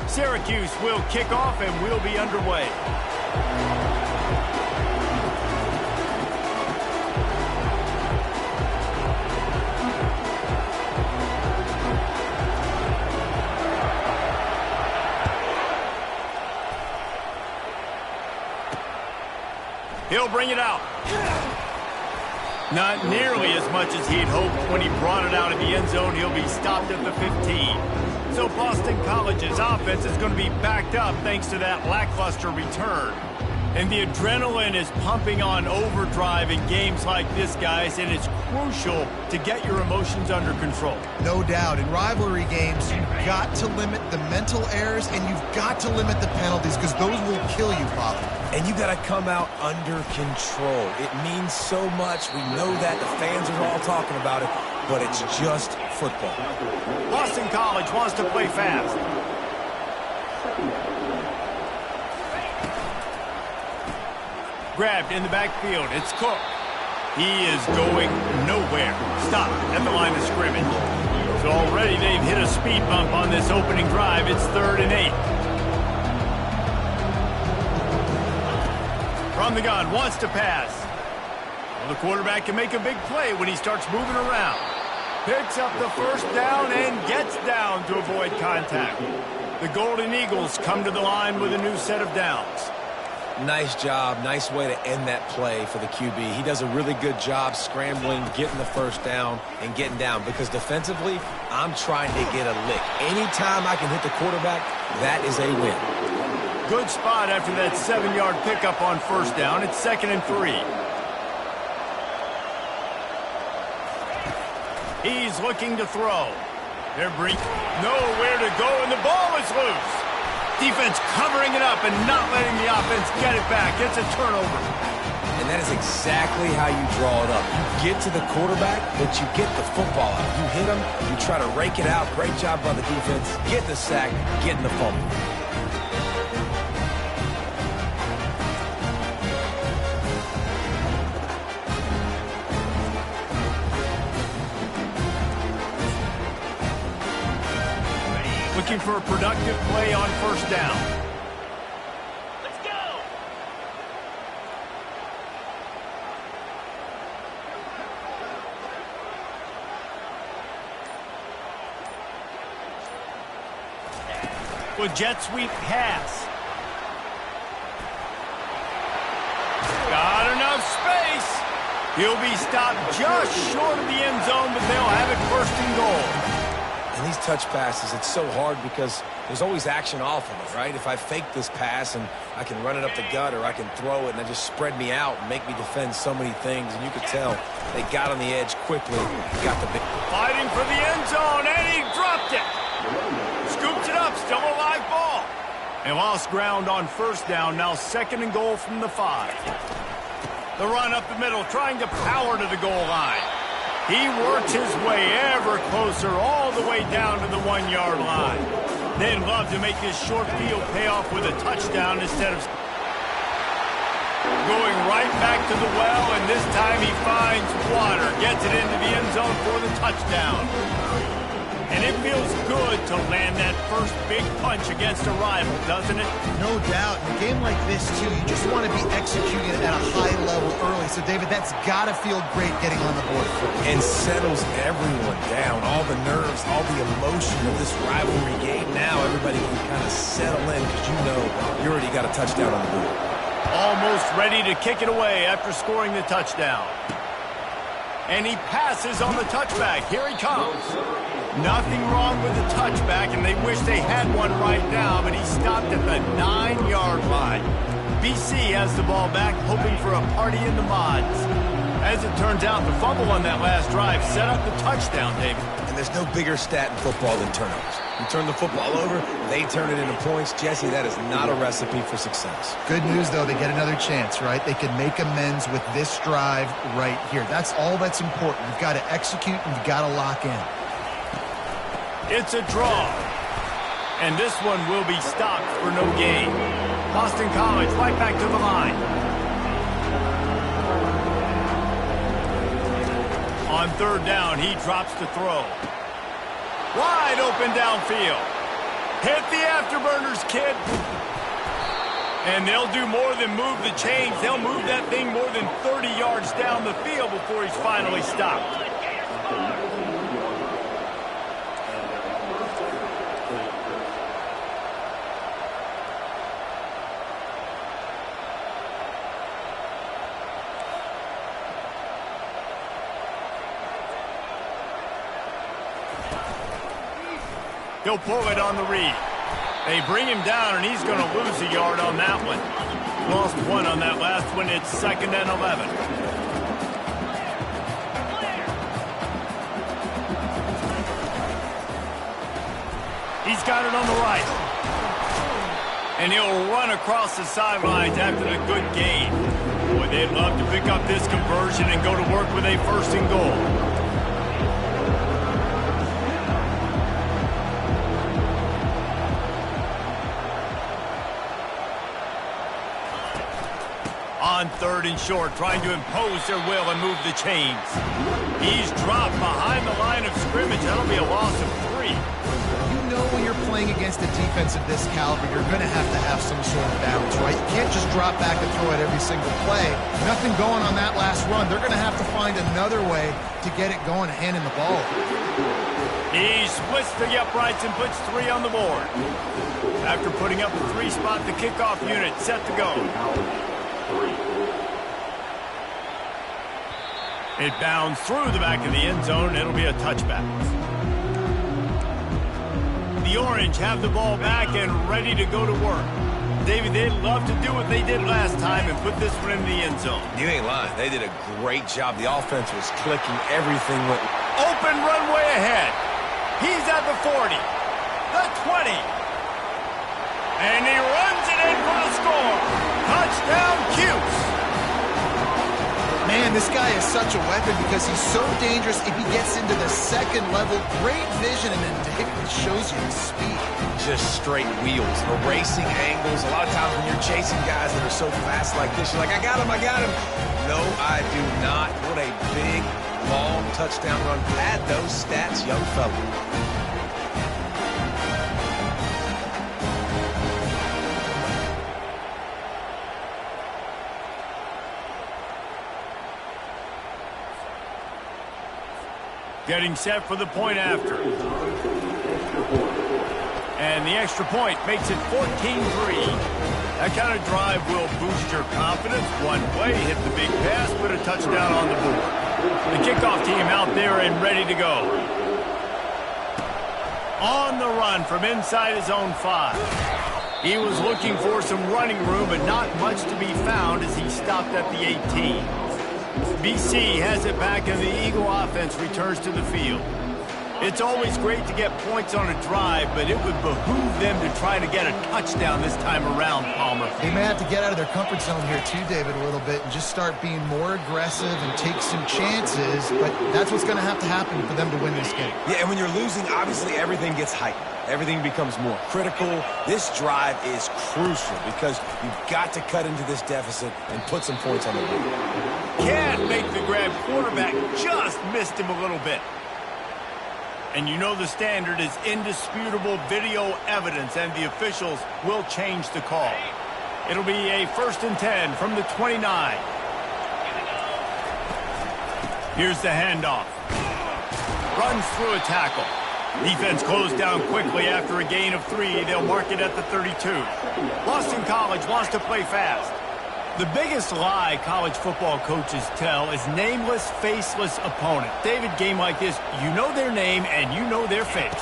Syracuse will kick off and we'll be underway. He'll bring it out. Not nearly as much as he'd hoped when he brought it out of the end zone. He'll be stopped at the 15. So Boston College's offense is going to be backed up thanks to that lackluster return. And the adrenaline is pumping on overdrive in games like this, guys, and it's crucial to get your emotions under control. No doubt. In rivalry games, you've got to limit the mental errors and you've got to limit the penalties because those will kill you, Pop. And you got to come out under control. It means so much. We know that. The fans are all talking about it, but it's just football. Boston College wants to play fast. Grabbed in the backfield. It's Cook. He is going nowhere. Stop at the line of scrimmage. So already they've hit a speed bump on this opening drive. It's 3rd and 8. From the gun, wants to pass. Well, the quarterback can make a big play when he starts moving around. Picks up the first down and gets down to avoid contact. The Golden Eagles come to the line with a new set of downs. Nice job. Nice way to end that play for the QB. He does a really good job scrambling, getting the first down, and getting down. Because defensively, I'm trying to get a lick. Anytime I can hit the quarterback, that is a win. Good spot after that 7-yard pickup on first down. It's 2nd and 3. He's looking to throw. They're nowhere to go, and the ball is loose. Defense covering it up and not letting the offense get it back. It's a turnover. And that is exactly how you draw it up. You get to the quarterback, but you get the football out. You hit him, you try to rake it out. Great job by the defense. Get the sack, getting the fumble. Looking for a productive play on first down. Let's go! With jet sweep pass. Got enough space. He'll be stopped just short of the end zone, but they'll have it 1st and goal. And these touch passes, it's so hard because there's always action off of it, right? If I fake this pass and I can run it up the gut or I can throw it and they just spread me out and make me defend so many things. And you could tell they got on the edge quickly, got the big... Fighting for the end zone, and he dropped it. Scoops it up, still a live ball. And lost ground on first down, now 2nd and goal from the 5. The run up the middle, trying to power to the goal line. He works his way ever closer all the way down to the 1-yard line. They'd love to make this short field pay off with a touchdown instead of going right back to the well, and this time he finds water, gets it into the end zone for the touchdown. And it feels good to land that first big punch against a rival, doesn't it? No doubt. In a game like this, too, you just want to be executing it at a high level early. So, David, that's got to feel great getting on the board first. And settles everyone down. All the nerves, all the emotion of this rivalry game. Now everybody can kind of settle in because you know you already got a touchdown on the board. Almost ready to kick it away after scoring the touchdown. And he passes on the touchback. Here he comes. Nothing wrong with the touchback, and they wish they had one right now, but he stopped at the 9-yard line. BC has the ball back, hoping for a party in the mods. As it turns out, the fumble on that last drive set up the touchdown, David. And there's no bigger stat in football than turnovers. You turn the football over, they turn it into points. Jesse, that is not a recipe for success. Good news, though, they get another chance, right? They can make amends with this drive right here. That's all that's important. You've got to execute, and you've got to lock in. It's a draw. And this one will be stopped for no gain. Boston College right back to the line. On third down, he drops to throw. Wide open downfield. Hit the afterburners, kid. And they'll do more than move the chains. They'll move that thing more than 30 yards down the field before he's finally stopped. He'll pull it on the read. They bring him down, and he's going to lose a yard on that one. Lost one on that last one. It's 2nd and 11. He's got it on the right. And he'll run across the sidelines after the good gain. Boy, they'd love to pick up this conversion and go to work with a 1st and goal. On 3rd and short, trying to impose their will and move the chains. He's dropped behind the line of scrimmage. That'll be a loss of 3. You know when you're playing against a defense of this caliber, you're going to have some sort of balance, right? You can't just drop back and throw it every single play. Nothing going on that last run. They're going to have to find another way to get it going, handing the ball. He splits the uprights and puts 3 on the board. After putting up the 3 spot, the kickoff unit set to go. It bounds through the back of the end zone. It'll be a touchback. The Orange have the ball back and ready to go to work. David, they'd love to do what they did last time and put this one in the end zone. You ain't lying. They did a great job. The offense was clicking. Everything went... Open runway ahead. He's at the 40, the 20. And he runs it in for the score. Touchdown, Cuse. Man, this guy is such a weapon because he's so dangerous if he gets into the 2nd level. Great vision, and then David shows you his speed. Just straight wheels, erasing angles. A lot of times when you're chasing guys that are so fast like this, you're like, I got him. No, I do not. What a big, long touchdown run. Pad those stats, young fella. Getting set for the point after. And the extra point makes it 14-3. That kind of drive will boost your confidence. One play, hit the big pass, put a touchdown on the board. The kickoff team out there and ready to go. On the run from inside his own 5. He was looking for some running room, but not much to be found as he stopped at the 18. BC has it back, and the Eagle offense returns to the field. It's always great to get points on a drive, but it would behoove them to try to get a touchdown this time around, Palmer. They may have to get out of their comfort zone here too, David, a little bit and just start being more aggressive and take some chances, but that's what's going to happen for them to win this game. Yeah, and when you're losing, obviously everything gets heightened. Everything becomes more critical. This drive is crucial because you've got to cut into this deficit and put some points on the board. Can't make the grab. Quarterback just missed him a little bit. And you know the standard is indisputable video evidence, and the officials will change the call. It'll be a 1st and 10 from the 29. Here's the handoff. Runs through a tackle. Defense closed down quickly after a gain of 3. They'll mark it at the 32. Boston College wants to play fast. The biggest lie college football coaches tell is nameless, faceless opponent. David, game like this, you know their name and you know their face.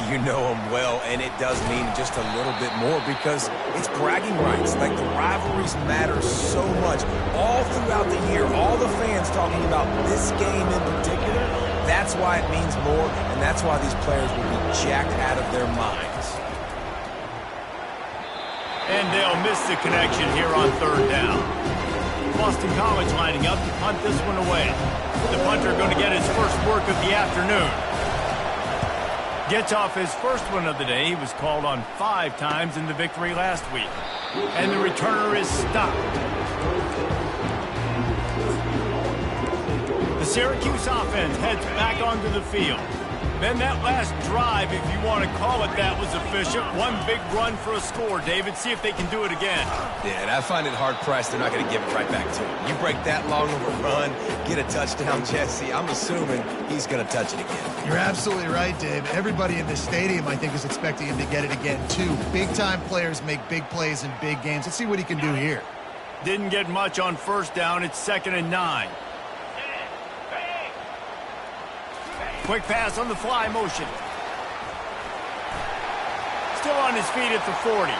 You know them well, and it does mean just a little bit more because it's bragging rights. Like, the rivalries matter so much. All throughout the year, all the fans talking about this game in particular, that's why it means more, and that's why these players will be jacked out of their minds. And they'll miss the connection here on 3rd down. Boston College lining up to punt this one away. The punter going to get his first work of the afternoon. Gets off his first one of the day. He was called on 5 times in the victory last week. And the returner is stopped. The Syracuse offense heads back onto the field. Then that last drive, if you want to call it that, was efficient. One big run for a score, David. See if they can do it again. Yeah, and I find it hard-pressed they're not going to give it right back to him. You break that long of a run, get a touchdown, Jesse, I'm assuming he's going to touch it again. You're absolutely right, Dave. Everybody in this stadium, I think, is expecting him to get it again, too. Big-time players make big plays in big games. Let's see what he can do here. Didn't get much on 1st down. It's 2nd and 9. Quick pass on the fly motion. Still on his feet at the 40.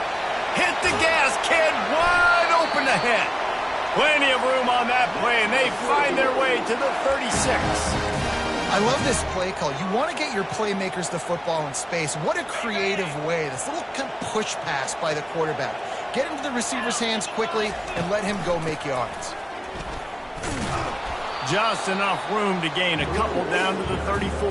Hit the gas, kid. Wide open ahead. Plenty of room on that play, and they find their way to the 36. I love this play call. You want to get your playmakers the football in space. What a creative way. This little kind of push pass by the quarterback. Get into the receiver's hands quickly and let him go make yards. Just enough room to gain a couple down to the 34.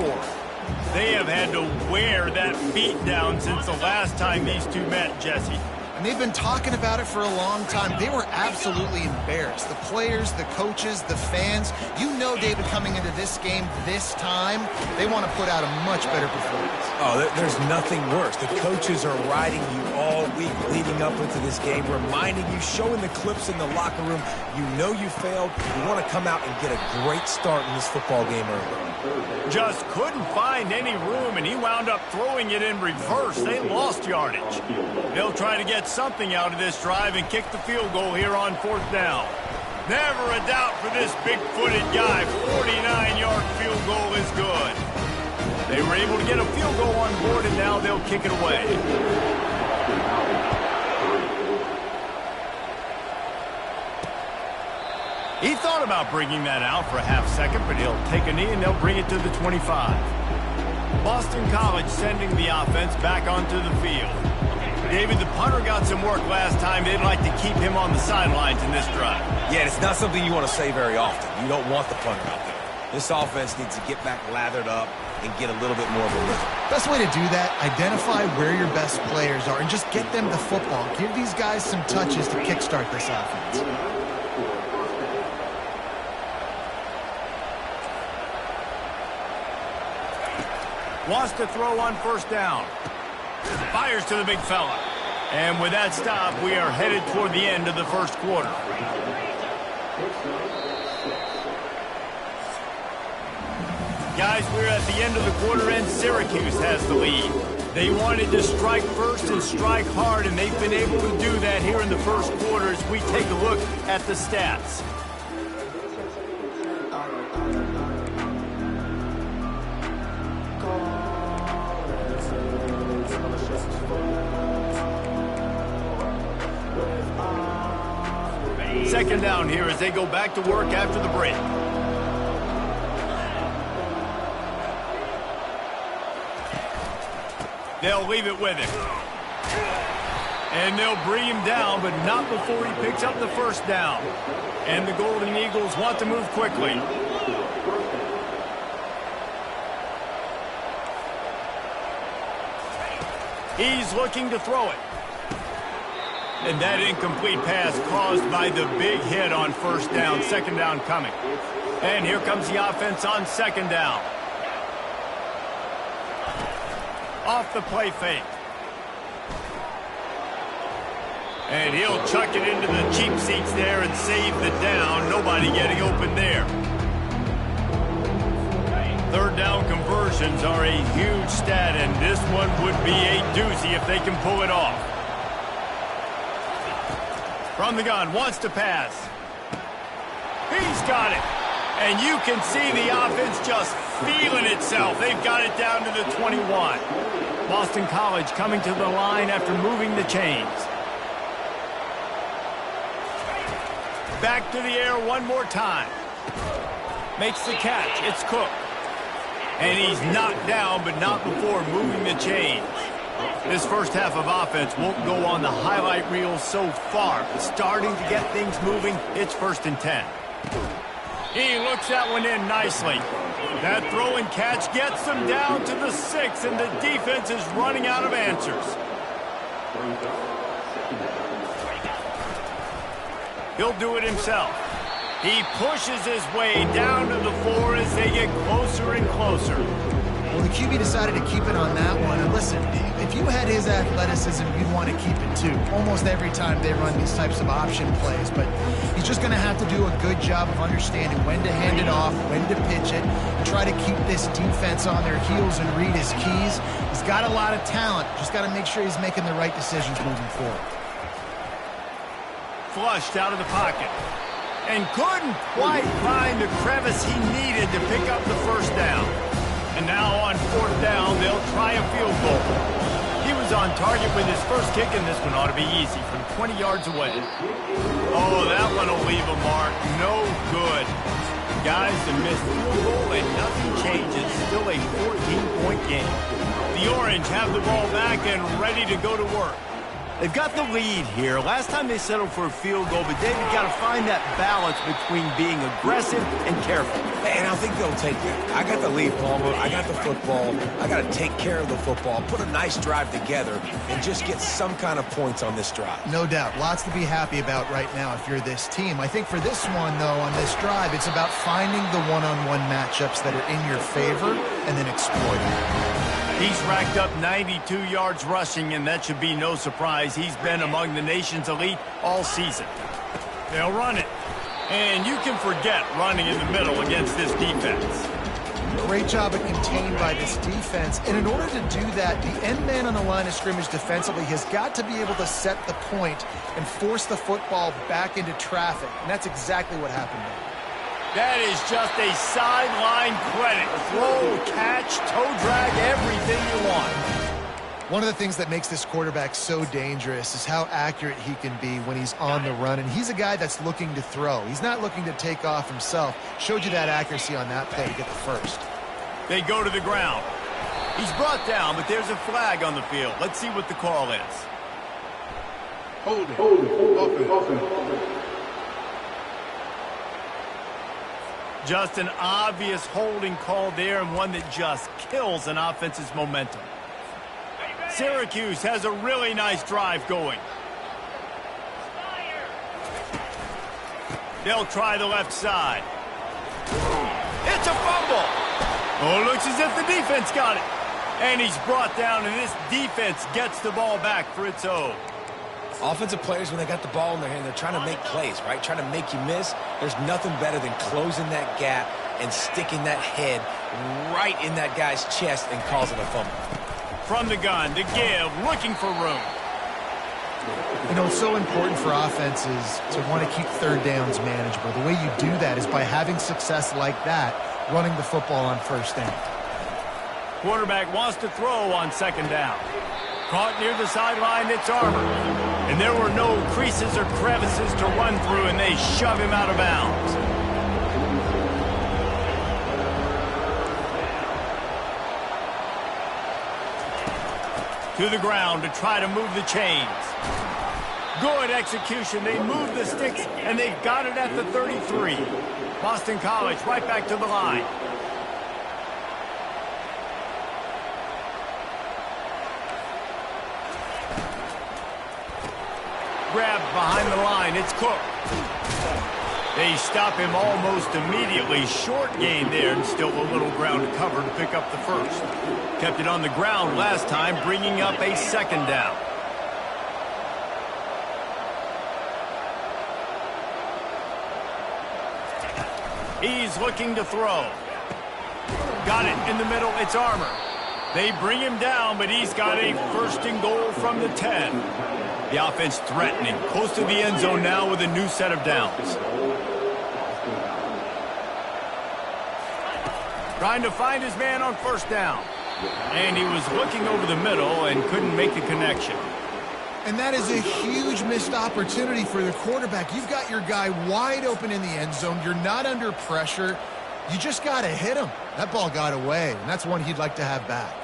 They have had to wear that beat down since the last time these two met, Jesse. And they've been talking about it for a long time. They were absolutely embarrassed. The players, the coaches, the fans. You know, David, coming into this game this time, they want to put out a much better performance. Oh, there's nothing worse. The coaches are riding you all week leading up into this game, reminding you, showing the clips in the locker room. You know you failed. You want to come out and get a great start in this football game early. Just couldn't find any room, and he wound up throwing it in reverse. They lost yardage. They'll try to get something out of this drive and kick the field goal here on 4th down. Never a doubt for this big-footed guy. 49-yard field goal is good. They were able to get a field goal on board, and now they'll kick it away. He thought about bringing that out for a half second, but he'll take a knee and they'll bring it to the 25. Boston College sending the offense back onto the field. David, the punter got some work last time. They'd like to keep him on the sidelines in this drive. Yeah, it's not something you want to say very often. You don't want the punter out there. This offense needs to get back lathered up and get a little bit more of a rhythm. Best way to do that, identify where your best players are and just get them the football. Give these guys some touches to kickstart this offense. Wants to throw on 1st down. Fires to the big fella. And with that stop, we are headed toward the end of the 1st quarter. Guys, we're at the end of the quarter, and Syracuse has the lead. They wanted to strike first and strike hard, and they've been able to do that here in the 1st quarter as we take a look at the stats. Second down here as they go back to work after the break. They'll leave it with him. And they'll bring him down, but not before he picks up the first down. And the Golden Eagles want to move quickly. He's looking to throw it. And that incomplete pass caused by the big hit on first down. Second down coming. And here comes the offense on second down. Off the play fake. And he'll chuck it into the cheap seats there and save the down. Nobody getting open there. Third down conversions are a huge stat, and this one would be a doozy if they can pull it off. From the gun, wants to pass. He's got it. And you can see the offense just feeling itself. They've got it down to the 21. Boston College coming to the line after moving the chains. Back to the air one more time. Makes the catch. It's Cook. And he's knocked down, but not before moving the chains. This first half of offense won't go on the highlight reel so far. But starting to get things moving, it's 1st and 10. He looks that one in nicely. That throw and catch gets them down to the 6, and the defense is running out of answers. He'll do it himself. He pushes his way down to the 4 as they get closer and closer. Well, the QB decided to keep it on that one. And listen, if you had his athleticism, you'd want to keep it too. Almost every time they run these types of option plays. But he's just going to have to do a good job of understanding when to hand it off, when to pitch it, and try to keep this defense on their heels and read his keys. He's got a lot of talent. Just got to make sure he's making the right decisions moving forward. Flushed out of the pocket. And couldn't quite find the crevice he needed to pick up the first down. And now on 4th down, they'll try a field goal. He was on target with his first kick, and this one ought to be easy from 20 yards away. Oh, that one will leave a mark. No good. Guys, a missed field goal and nothing changes. Still a 14-point game. The Orange have the ball back and ready to go to work. They've got the lead here. Last time they settled for a field goal, but David got to find that balance between being aggressive and careful. And I think they'll take that. I got the lead, Palmer. I got the football. I got to take care of the football, put a nice drive together, and just get some kind of points on this drive. No doubt. Lots to be happy about right now if you're this team. I think for this one, though, on this drive, it's about finding the one-on-one matchups that are in your favor and then exploiting them. He's racked up 92 yards rushing, and that should be no surprise. He's been among the nation's elite all season. They'll run it. And you can forget running in the middle against this defense. Great job of contained by this defense. And in order to do that, the end man on the line of scrimmage defensively has got to be able to set the point and force the football back into traffic. And that's exactly what happened there. That is just a sideline credit. Throw, catch, toe drag, everything you want. One of the things that makes this quarterback so dangerous is how accurate he can be when he's on the run. And he's a guy that's looking to throw. He's not looking to take off himself. Showed you that accuracy on that play to get the first. They go to the ground. He's brought down, but there's a flag on the field. Let's see what the call is. Hold it. Offense. Just an obvious holding call there, and one that just kills an offense's momentum. Syracuse has a really nice drive going. They'll try the left side. It's a fumble. Oh, it looks as if the defense got it. And he's brought down, and this defense gets the ball back for its own. Offensive players, when they got the ball in their hand, they're trying to make plays, right? Trying to make you miss. There's nothing better than closing that gap and sticking that head right in that guy's chest and causing a fumble. From the gun, to give, looking for room. You know, it's so important for offenses to want to keep third downs manageable. The way you do that is by having success like that, running the football on first down. Quarterback wants to throw on second down. Caught near the sideline, it's Arbor. And there were no creases or crevices to run through, and they shove him out of bounds. To the ground to try to move the chains. Good execution. They move the sticks, and they've got it at the 33. Boston College right back to the line. Grabbed behind the line. It's Cook. They stop him almost immediately. Short gain there, and still a little ground to cover to pick up the first. Kept it on the ground last time, bringing up a second down. He's looking to throw. Got it in the middle. It's Armour. They bring him down, but he's got a first and goal from the 10. The offense threatening. Close to the end zone now with a new set of downs. Trying to find his man on first down. And he was looking over the middle and couldn't make a connection. And that is a huge missed opportunity for the quarterback. You've got your guy wide open in the end zone. You're not under pressure. You just got to hit him. That ball got away, and that's one he'd like to have back.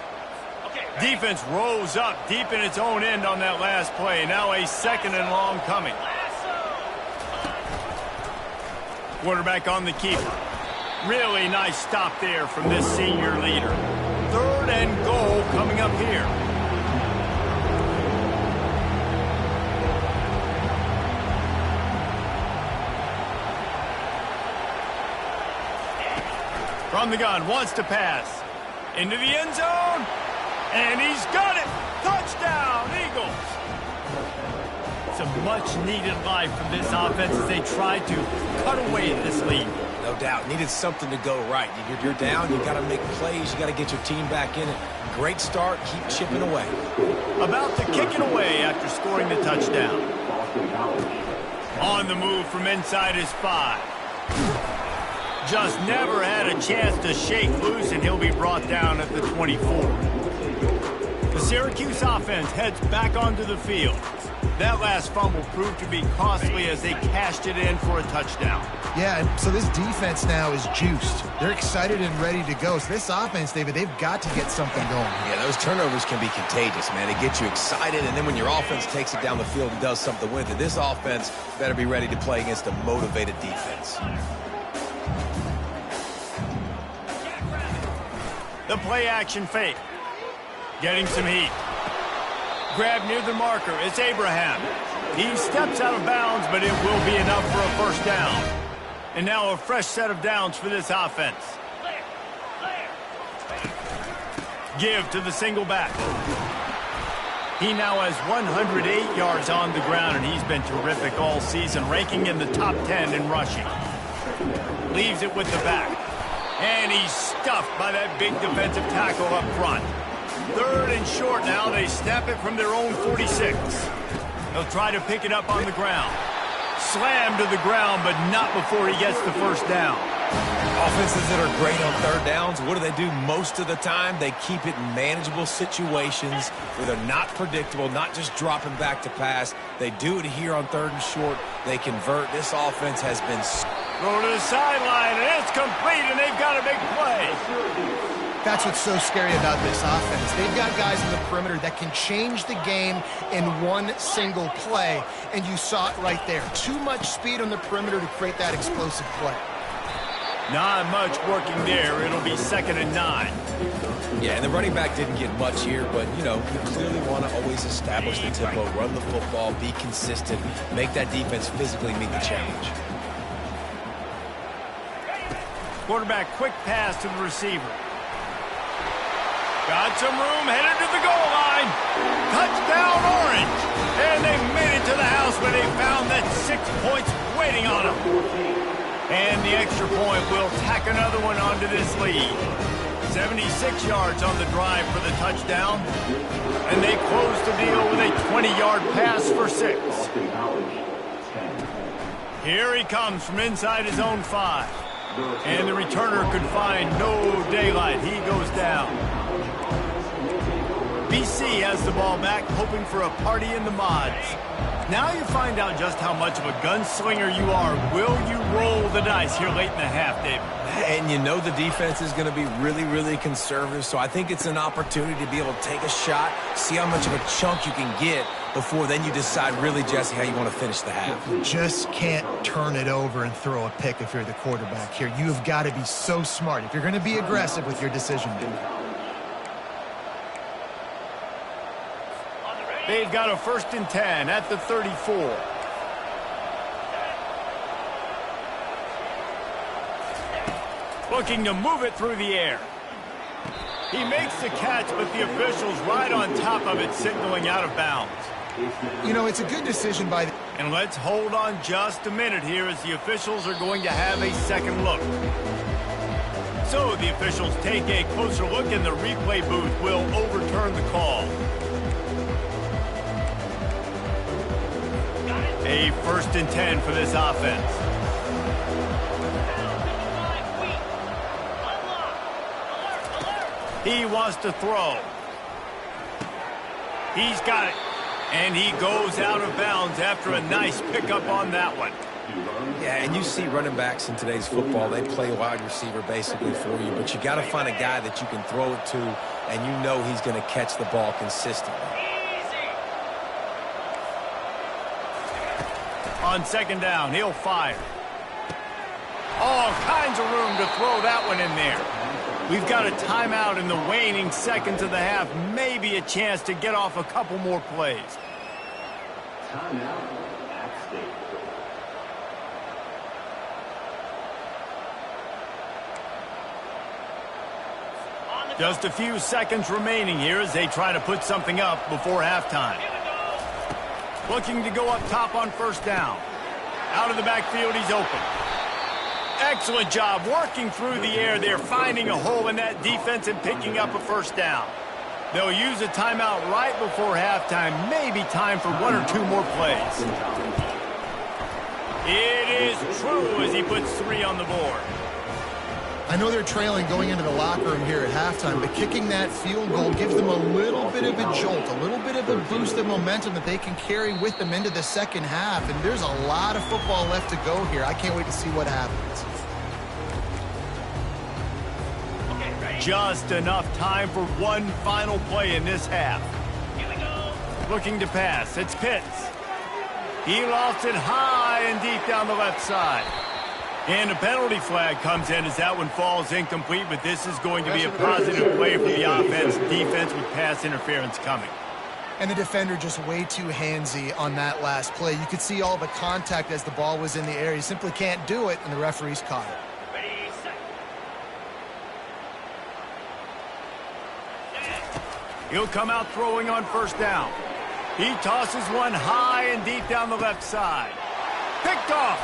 Defense rose up deep in its own end on that last play. Now a second and long coming. Quarterback on the keeper. Really nice stop there from this senior leader. Third and goal coming up here. From the gun, wants to pass. Into the end zone. And he's got it. Touchdown, Eagles. It's a much-needed life from this offense as they try to cut away this lead. No doubt. Needed something to go right. You're down. You got to make plays. You got to get your team back in it. Great start. Keep chipping away. About to kick it away after scoring the touchdown. On the move from inside his 5. Just never had a chance to shake loose, and he'll be brought down at the 24. The Syracuse offense heads back onto the field. That last fumble proved to be costly as they cashed it in for a touchdown. Yeah, and so this defense now is juiced. They're excited and ready to go. So this offense, David, they've got to get something going. Yeah, those turnovers can be contagious, man. They get you excited, and then when your offense takes it down the field and does something with it, this offense better be ready to play against a motivated defense. The play-action fake. Getting some heat. Grab near the marker. It's Abraham. He steps out of bounds, but it will be enough for a first down. And now a fresh set of downs for this offense. Give to the single back. He now has 108 yards on the ground, and he's been terrific all season, ranking in the top 10 in rushing. Leaves it with the back. And he's stuffed by that big defensive tackle up front. Third and short now. They snap it from their own 46. They'll try to pick it up on the ground. Slammed to the ground, but not before he gets the first down. Offenses that are great on third downs, what do? Most of the time, they keep it in manageable situations where they're not predictable, not just dropping back to pass. They do it here on third and short. They convert. This offense has been... Throw to the sideline, and it's complete, and they've got a big play. That's what's so scary about this offense. They've got guys in the perimeter that can change the game in one single play, and you saw it right there. Too much speed on the perimeter to create that explosive play. Not much working there. It'll be 2nd and 9. Yeah, and the running back didn't get much here, but, you clearly want to always establish the tempo, run the football, be consistent, make that defense physically meet the challenge. Quarterback, quick pass to the receiver. Got some room, headed to the goal line. Touchdown, Orange. And they made it to the house where they found that 6 points waiting on them. And the extra point will tack another one onto this lead. 76 yards on the drive for the touchdown. And they close the deal with a 20-yard pass for 6. Here he comes from inside his own 5. And the returner could find no daylight. He goes down. BC has the ball back, hoping for a party in the mods. Now you find out just how much of a gunslinger you are. Will you roll the dice here late in the half, David? And you know the defense is going to be really, really conservative, so I think it's an opportunity to be able to take a shot, see how much of a chunk you can get before then you decide really, Jesse, how you want to finish the half. Just can't turn it over and throw a pick if you're the quarterback here. You have got to be so smart if you're going to be aggressive with your decision-making. They've got a 1st and 10 at the 34. Looking to move it through the air. He makes the catch, but the official's right on top of it, signaling out of bounds. You know, it's a good decision by the... And let's hold on just a minute here as the officials are going to have a second look. So the officials take a closer look and the replay booth will overturn the call. A 1st and 10 for this offense. He wants to throw. He's got it. And he goes out of bounds after a nice pickup on that one. Yeah, and you see running backs in today's football, they play wide receiver basically for you, but you got to find a guy that you can throw it to, and you know he's going to catch the ball consistently. On 2nd down, he'll fire. All kinds of room to throw that one in there. We've got a timeout in the waning seconds of the half. Maybe a chance to get off a couple more plays. Timeout at stake. Just a few seconds remaining here as they try to put something up before halftime. Looking to go up top on 1st down. Out of the backfield, he's open. Excellent job working through the air there, finding a hole in that defense and picking up a 1st down. They'll use a timeout right before halftime. Maybe time for 1 or 2 more plays. It is true as he puts 3 on the board. I know they're trailing going into the locker room here at halftime, but kicking that field goal gives them a little bit of a jolt, a little bit of a boost of momentum that they can carry with them into the second half. And there's a lot of football left to go here. I can't wait to see what happens. Just enough time for one final play in this half. Here we go. Looking to pass. It's Pitts. He lofts it high and deep down the left side. And a penalty flag comes in as that one falls incomplete, but this is going to be a positive play for the offense. Defense with pass interference coming. And the defender just way too handsy on that last play. You could see all the contact as the ball was in the air. He simply can't do it, and the referees caught it. Ready, set. He'll come out throwing on 1st down. He tosses one high and deep down the left side. Picked off.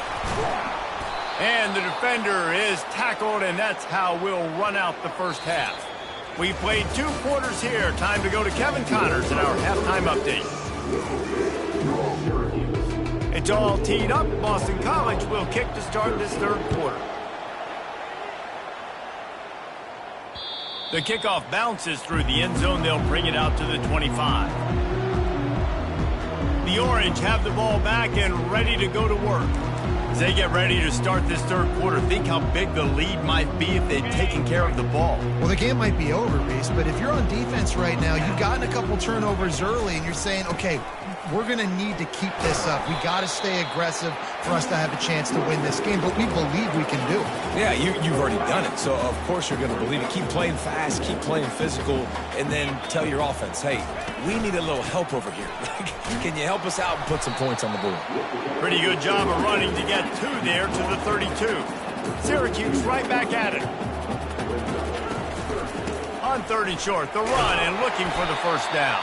And the defender is tackled, and that's how we'll run out the 1st half. We played 2 quarters here. Time to go to Kevin Connors in our halftime update. It's all teed up. Boston College will kick to start this 3rd quarter. The kickoff bounces through the end zone. They'll bring it out to the 25. The Orange have the ball back and ready to go to work. As they get ready to start this 3rd quarter, think how big the lead might be if they'd taken care of the ball. Well, the game might be over, Reese, but if you're on defense right now, you've gotten a couple turnovers early, and you're saying, okay, we're going to need to keep this up. We got to stay aggressive for us to have a chance to win this game, but we believe we can do it. Yeah, you've already done it, so of course you're going to believe it. Keep playing fast, keep playing physical, and then tell your offense, hey, we need a little help over here. Can you help us out and put some points on the board? Pretty good job of running to get 2 there to the 32. Syracuse right back at it. On 3rd and short, the run and looking for the 1st down.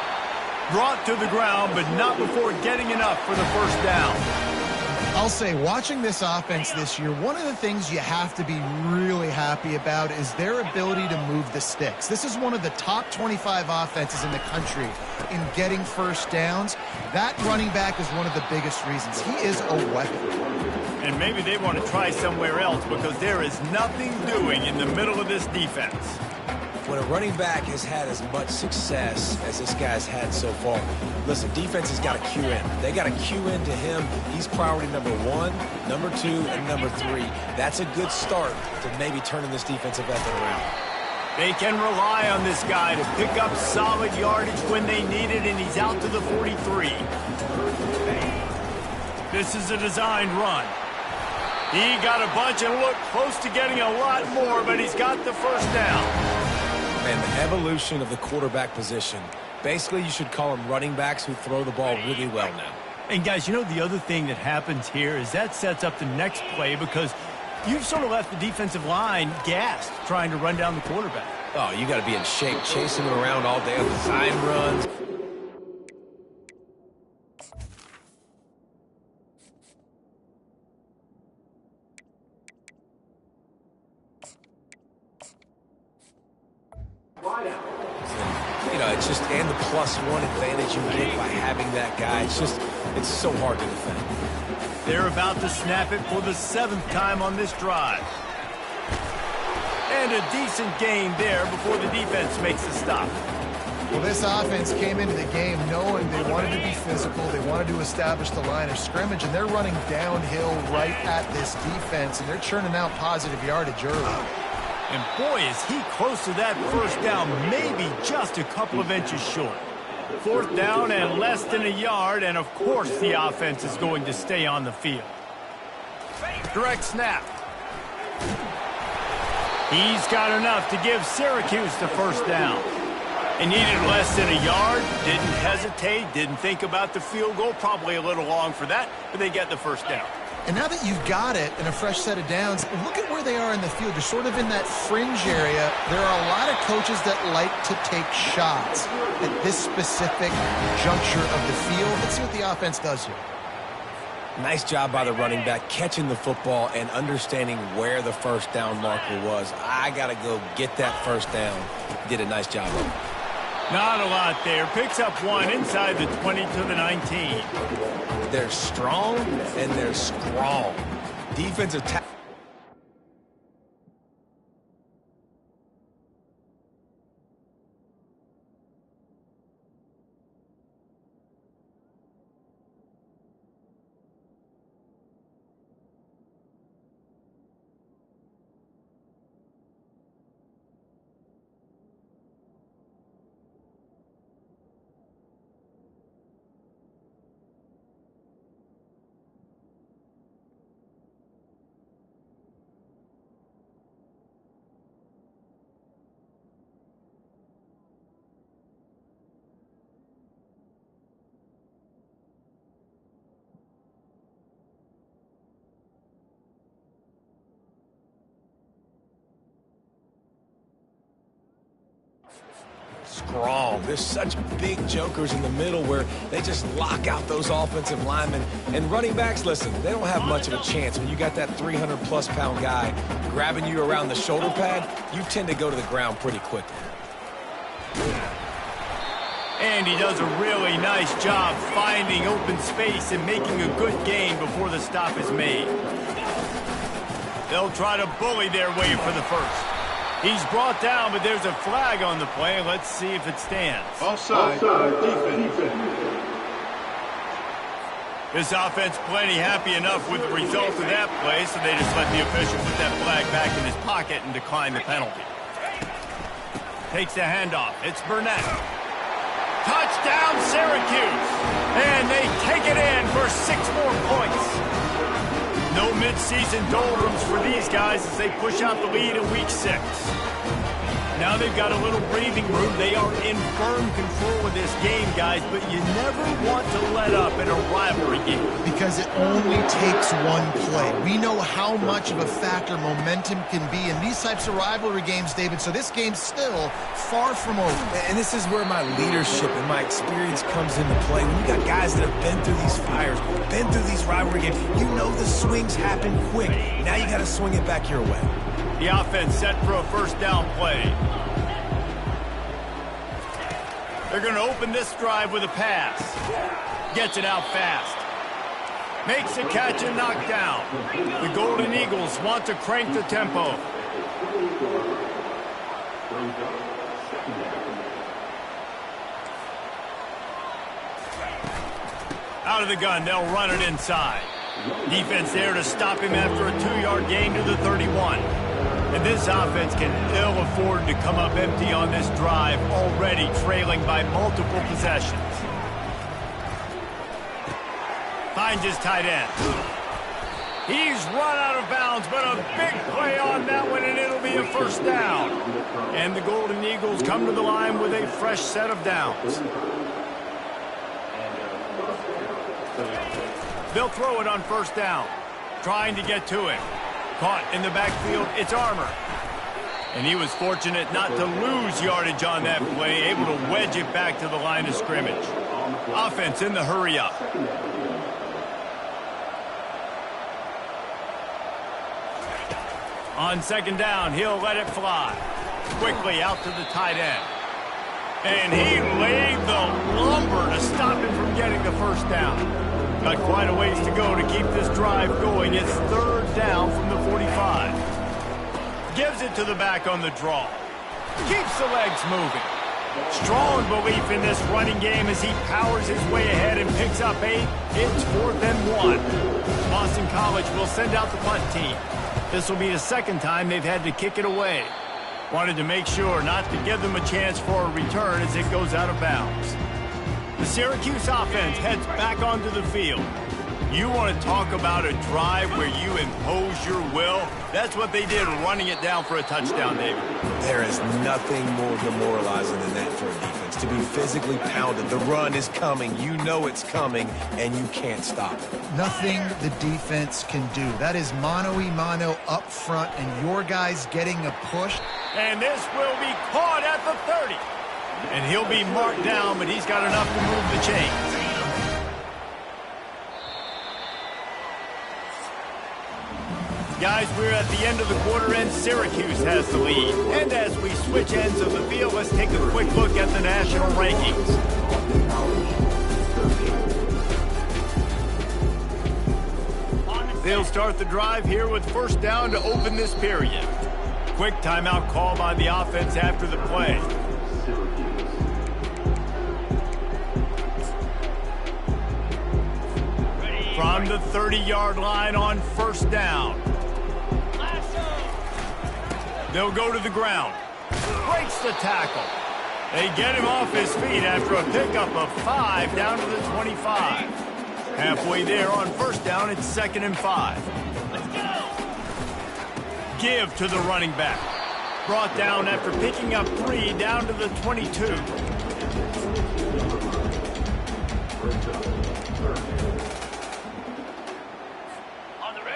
Brought to the ground, but not before getting enough for the 1st down. I'll say, watching this offense this year, one of the things you have to be really happy about is their ability to move the sticks. This is one of the top 25 offenses in the country in getting 1st downs. That running back is one of the biggest reasons. He is a weapon. And maybe they want to try somewhere else because there is nothing doing in the middle of this defense. When a running back has had as much success as this guy's had so far, listen, defense has got to cue in. They got to cue in to him. He's priority number 1, number 2, and number 3. That's a good start to maybe turning this defensive effort around. They can rely on this guy to pick up solid yardage when they need it, and he's out to the 43. This is a designed run. He got a bunch and looked close to getting a lot more, but he's got the first down. And the evolution of the quarterback position. Basically, you should call them running backs who throw the ball really well now. And guys, you know the other thing that happens here is that sets up the next play because you've sort of left the defensive line gassed trying to run down the quarterback. Oh, you got to be in shape, chasing him around all day on design runs. You know, it's just, and the +1 advantage you get by having that guy. It's so hard to defend. They're about to snap it for the 7th time on this drive. And a decent gain there before the defense makes a stop. Well, this offense came into the game knowing they wanted to be physical, they wanted to establish the line of scrimmage, and they're running downhill right at this defense, and they're churning out positive yardage early. And boy, is he close to that first down, maybe just a couple of inches short. 4th down and less than a yard, and of course the offense is going to stay on the field. Direct snap. He's got enough to give Syracuse the first down. They needed less than a yard, didn't hesitate, didn't think about the field goal, probably a little long for that, but they get the first down. And now that you've got it and a fresh set of downs, look at where they are in the field. They're sort of in that fringe area. There are a lot of coaches that like to take shots at this specific juncture of the field. Let's see what the offense does here. Nice job by the running back catching the football and understanding where the first down marker was. I got to go get that first down. Did a nice job of it. Not a lot there. Picks up 1 inside the 20 to the 19. They're strong and they're strong. Defensive tackle. Strong. There's such big jokers in the middle where they just lock out those offensive linemen. And running backs, listen, they don't have much of a chance. When you got that 300-plus pound guy grabbing you around the shoulder pad, you tend to go to the ground pretty quickly. And he does a really nice job finding open space and making a good gain before the stop is made. They'll try to bully their way for the first. He's brought down, but there's a flag on the play. Let's see if it stands. Offside. Defense. This offense plenty happy enough with the result of that play, so they just let the official put that flag back in his pocket and decline the penalty. Takes the handoff. It's Burnett. Touchdown, Syracuse. And they take it in for 6 more points. No midseason doldrums for these guys as they push out the lead in week 6. Now they've got a little breathing room. They are in firm control of this game, guys, but you never want to let up in a rivalry game. Because it only takes one play. We know how much of a factor momentum can be in these types of rivalry games, David, so this game's still far from over. And this is where my leadership and my experience comes into play. When you got guys that have been through these fires, been through these rivalry games, you know the swings happen quick. Now you got to swing it back your way. The offense set for a first down play. They're going to open this drive with a pass. Gets it out fast. Makes the catch and knock down. The Golden Eagles want to crank the tempo. Out of the gun, they'll run it inside. Defense there to stop him after a 2-yard gain to the 31. And this offense can ill afford to come up empty on this drive, already trailing by multiple possessions. Finds his tight end. He's run out of bounds, but a big play on that one, and it'll be a first down. And the Golden Eagles come to the line with a fresh set of downs. They'll throw it on first down, trying to get to it. Caught in the backfield, it's Armour. And he was fortunate not to lose yardage on that play, able to wedge it back to the line of scrimmage. Offense in the hurry up. On second down, he'll let it fly. Quickly out to the tight end. And he laid the lumber to stop him from getting the first down. Got quite a ways to go to keep this drive going. It's third down from the 45. Gives it to the back on the draw. Keeps the legs moving. Strong belief in this running game as he powers his way ahead and picks up 8. It's 4th and 1. Boston College will send out the punt team. This will be the second time they've had to kick it away. Wanted to make sure not to give them a chance for a return as it goes out of bounds. The Syracuse offense heads back onto the field. You want to talk about a drive where you impose your will? That's what they did, running it down for a touchdown, David. There is nothing more demoralizing than that for a defense. To be physically pounded. The run is coming. You know it's coming, and you can't stop it. Nothing the defense can do. That is mano-a-mano up front, and your guys getting a push. And this will be caught at the 30. And he'll be marked down, but he's got enough to move the chains. Guys, we're at the end of the quarter, and Syracuse has the lead. And as we switch ends of the field, let's take a quick look at the national rankings. They'll start the drive here with first down to open this period. Quick timeout call by the offense after the play. From the 30-yard line on first down. They'll go to the ground. Breaks the tackle. They get him off his feet after a pickup of 5 down to the 25. Halfway there on first down, it's 2nd and 5. Let's go. Give to the running back. Brought down after picking up 3 down to the 22.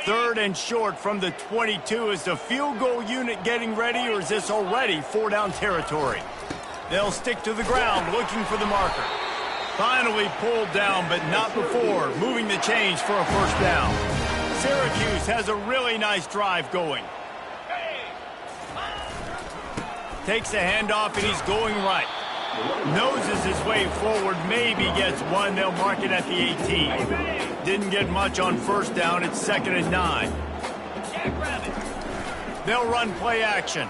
Third and short from the 22. Is the field goal unit getting ready, or is this already 4-down territory? They'll stick to the ground looking for the marker. Finally pulled down, but not before moving the chains for a first down. Syracuse has a really nice drive going. Takes the handoff, and he's going right. Noses his way forward, maybe gets one. They'll mark it at the 18. Didn't get much on first down. It's 2nd and 9. They'll run play action.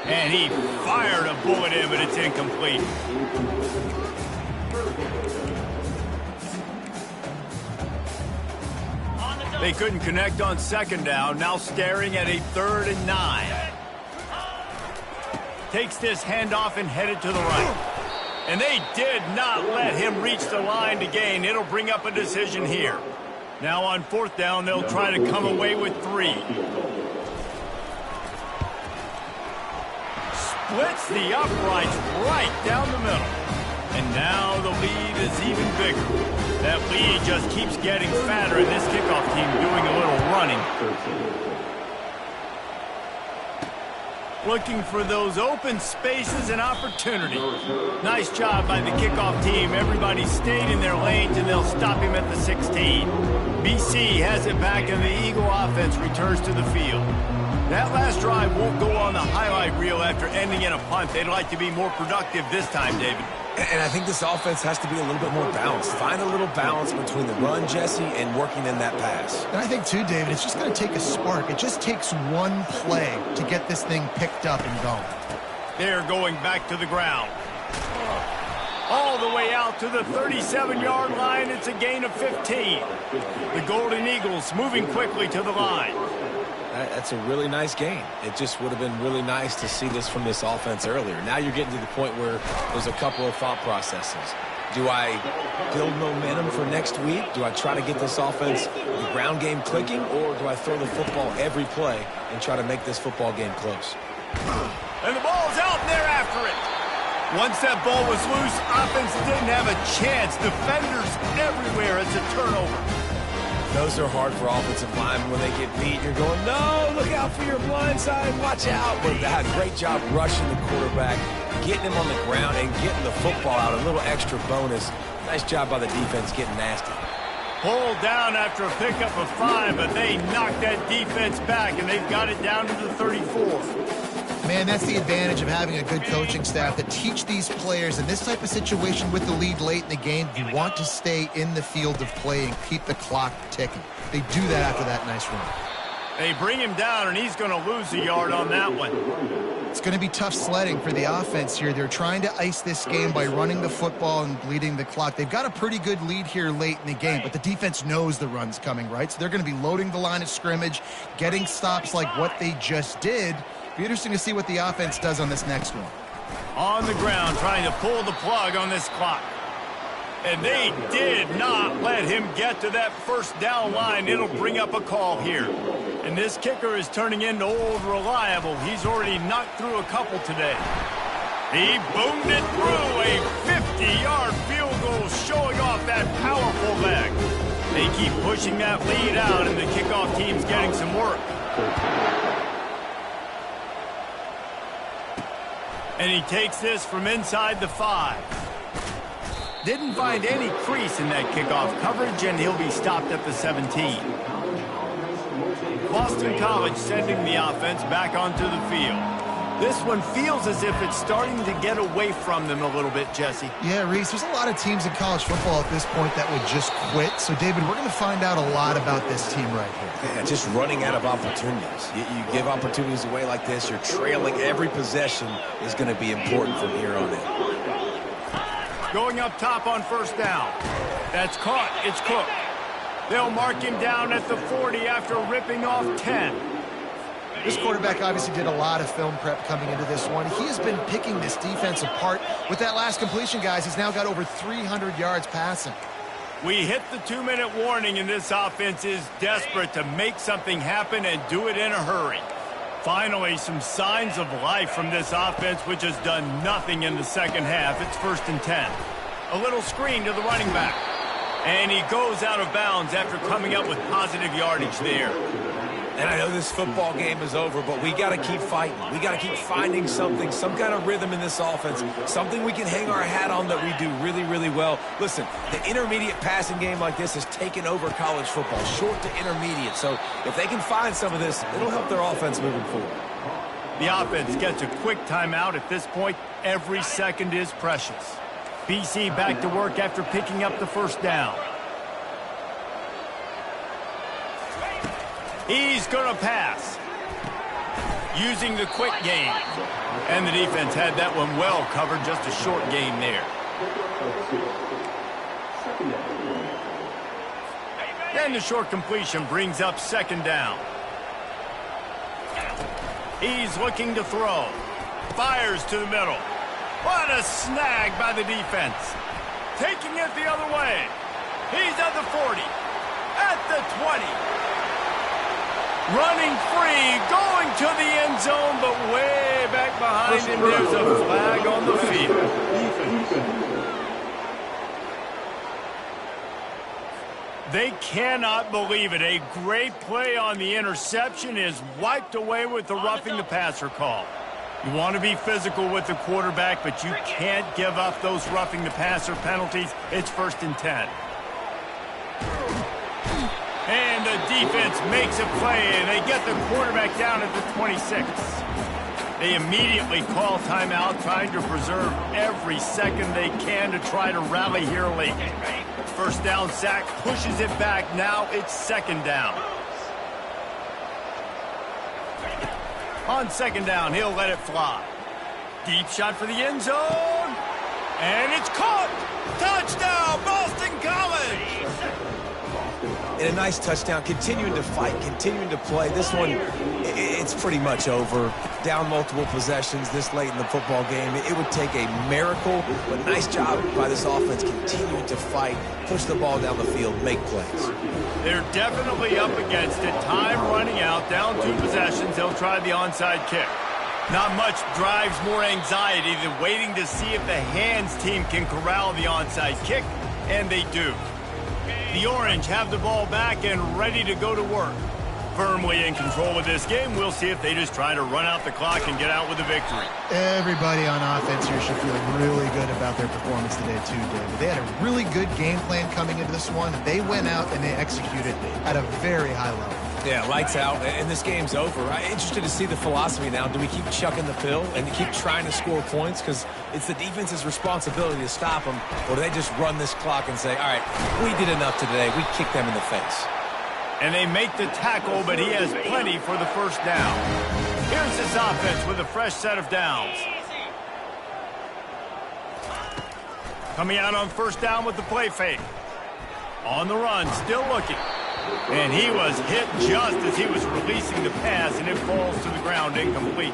And he fired a bullet in, but it's incomplete. They couldn't connect on second down. Now staring at a 3rd and 9. Takes this handoff and headed to the right. And they did not let him reach the line to gain. It'll bring up a decision here. Now on 4th down, they'll try to come away with 3. Splits the uprights right down the middle. And now the lead is even bigger. That lead just keeps getting fatter, and this kickoff team doing a little running. Looking for those open spaces and opportunity. Nice job by the kickoff team. Everybody stayed in their lanes, and they'll stop him at the 16. BC has it back, and the Eagle offense returns to the field. That last drive won't go on the highlight reel after ending in a punt. They'd like to be more productive this time, David. And I think this offense has to be a little bit more balanced. Find a little balance between the run, Jesse, and working in that pass. And I think, too, David, it's just going to take a spark. It just takes one play to get this thing picked up and going. They're going back to the ground. All the way out to the 37-yard line. It's a gain of 15. The Golden Eagles moving quickly to the line. That's a really nice game. It just would have been really nice to see this from this offense earlier. Now you're getting to the point where there's a couple of thought processes. Do I build momentum for next week? Do I try to get this offense, the ground game clicking, or do I throw the football every play and try to make this football game close? And the ball's out, and they're after it. Once that ball was loose, offense didn't have a chance. Defenders everywhere. It's a turnover. Those are hard for offensive linemen when they get beat. You're going, no, look out for your blind side, watch out. But they had a great job rushing the quarterback, getting him on the ground, and getting the football out. A little extra bonus. Nice job by the defense getting nasty. Pulled down after a pickup of 5, but they knocked that defense back, and they've got it down to the 34. Man, that's the advantage of having a good coaching staff that teach these players in this type of situation with the lead late in the game. You want to stay in the field of play and keep the clock ticking. They do that after that nice run. They bring him down, and he's going to lose a yard on that one. It's going to be tough sledding for the offense here. They're trying to ice this game by running the football and bleeding the clock. They've got a pretty good lead here late in the game, but the defense knows the run's coming, right? So they're going to be loading the line of scrimmage, getting stops like what they just did. Be interesting to see what the offense does on this next one. On the ground, trying to pull the plug on this clock. And they did not let him get to that first down line. It'll bring up a call here. And this kicker is turning into old reliable. He's already knocked through a couple today. He boomed it through a 50-yard field goal, showing off that powerful leg. They keep pushing that lead out, and the kickoff team's getting some work. And he takes this from inside the 5. Didn't find any crease in that kickoff coverage, and he'll be stopped at the 17. Boston College sending the offense back onto the field. This one feels as if it's starting to get away from them a little bit, Jesse. Yeah, Reese, there's a lot of teams in college football at this point that would just quit. So, David, we're going to find out a lot about this team right here. Yeah, just running out of opportunities. You give opportunities away like this, you're trailing. Every possession is going to be important from here on in. Going up top on first down. That's caught. It's Cook. They'll mark him down at the 40 after ripping off 10. This quarterback obviously did a lot of film prep coming into this one. He has been picking this defense apart. With that last completion, guys, he's now got over 300 yards passing. We hit the 2-minute warning, and this offense is desperate to make something happen and do it in a hurry. Finally, some signs of life from this offense, which has done nothing in the second half. It's 1st and 10. A little screen to the running back. And he goes out of bounds after coming up with positive yardage there. And I know this football game is over, but we got to keep fighting. We got to keep finding something, some kind of rhythm in this offense, something we can hang our hat on that we do really, really well. Listen, the intermediate passing game like this has taken over college football, short to intermediate. So if they can find some of this, it'll help their offense moving forward. The offense gets a quick timeout at this point. Every second is precious. BC back to work after picking up the first down. He's going to pass. Using the quick game. And the defense had that one well covered. Just a short gain there. And the short completion brings up 2nd down. He's looking to throw. Fires to the middle. What a snag by the defense. Taking it the other way. He's at the 40. At the 20. Running free, going to the end zone, but way back behind him, there's a flag on the field. They cannot believe it. A great play on the interception is wiped away with the roughing the passer call. You want to be physical with the quarterback, but you can't give up those roughing the passer penalties. It's 1st and 10. And the defense makes a play, and they get the quarterback down at the 26. They immediately call timeout, trying to preserve every second they can to try to rally here late. First down sack pushes it back. Now it's 2nd down. On 2nd down, he'll let it fly. Deep shot for the end zone. And it's caught! Touchdown, Boston College! And a nice touchdown, continuing to fight, continuing to play. This one, it's pretty much over. Down multiple possessions this late in the football game. It would take a miracle, but nice job by this offense continuing to fight, push the ball down the field, make plays. They're definitely up against it. Time running out, down 2 possessions. They'll try the onside kick. Not much drives more anxiety than waiting to see if the hands team can corral the onside kick, and they do. The Orange have the ball back and ready to go to work. Firmly in control of this game. We'll see if they just try to run out the clock and get out with a victory. Everybody on offense here should feel really good about their performance today too, David. They had a really good game plan coming into this one. They went out and they executed at a very high level. Yeah, lights out, and this game's over. I'm interested to see the philosophy now. Do we keep chucking the pill and keep trying to score points? Because it's the defense's responsibility to stop them. Or do they just run this clock and say, all right, we did enough today. We kicked them in the face. And they make the tackle, but he has plenty for the first down. Here's his offense with a fresh set of downs. Coming out on first down with the play fake. On the run, still looking. And he was hit just as he was releasing the pass, and it falls to the ground incomplete.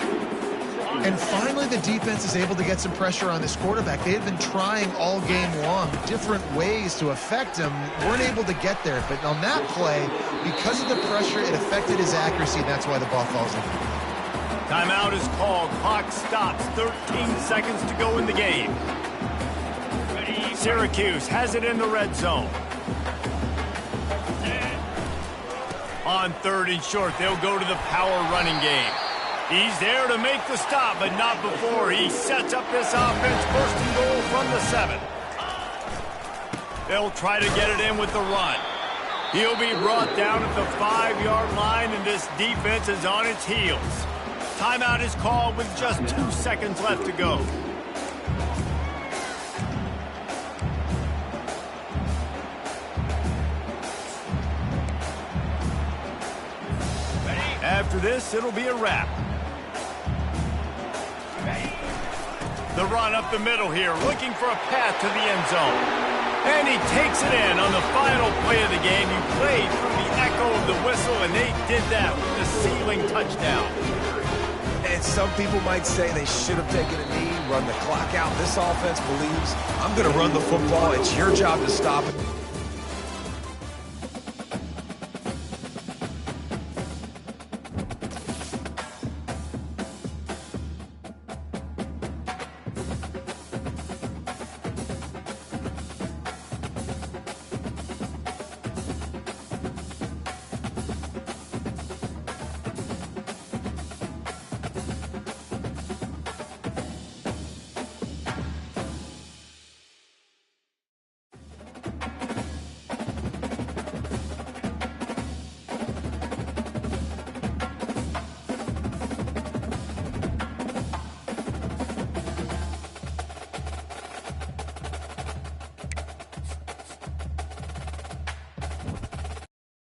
And finally, the defense is able to get some pressure on this quarterback. They had been trying all game long different ways to affect him. Weren't able to get there. But on that play, because of the pressure, it affected his accuracy, and that's why the ball falls in. Timeout is called. Clock stops. 13 seconds to go in the game. Syracuse has it in the red zone. On 3rd and short, they'll go to the power running game. He's there to make the stop, but not before he sets up this offense. 1st and goal from the 7. They'll try to get it in with the run. He'll be brought down at the 5-yard line, and this defense is on its heels. Timeout is called with just 2 seconds left to go. After this, it'll be a wrap. The run up the middle here, looking for a path to the end zone. And he takes it in on the final play of the game. He played through the echo of the whistle, and they did that with the ceiling touchdown. And some people might say they should have taken a knee, run the clock out. This offense believes, I'm going to run the football. It's your job to stop it.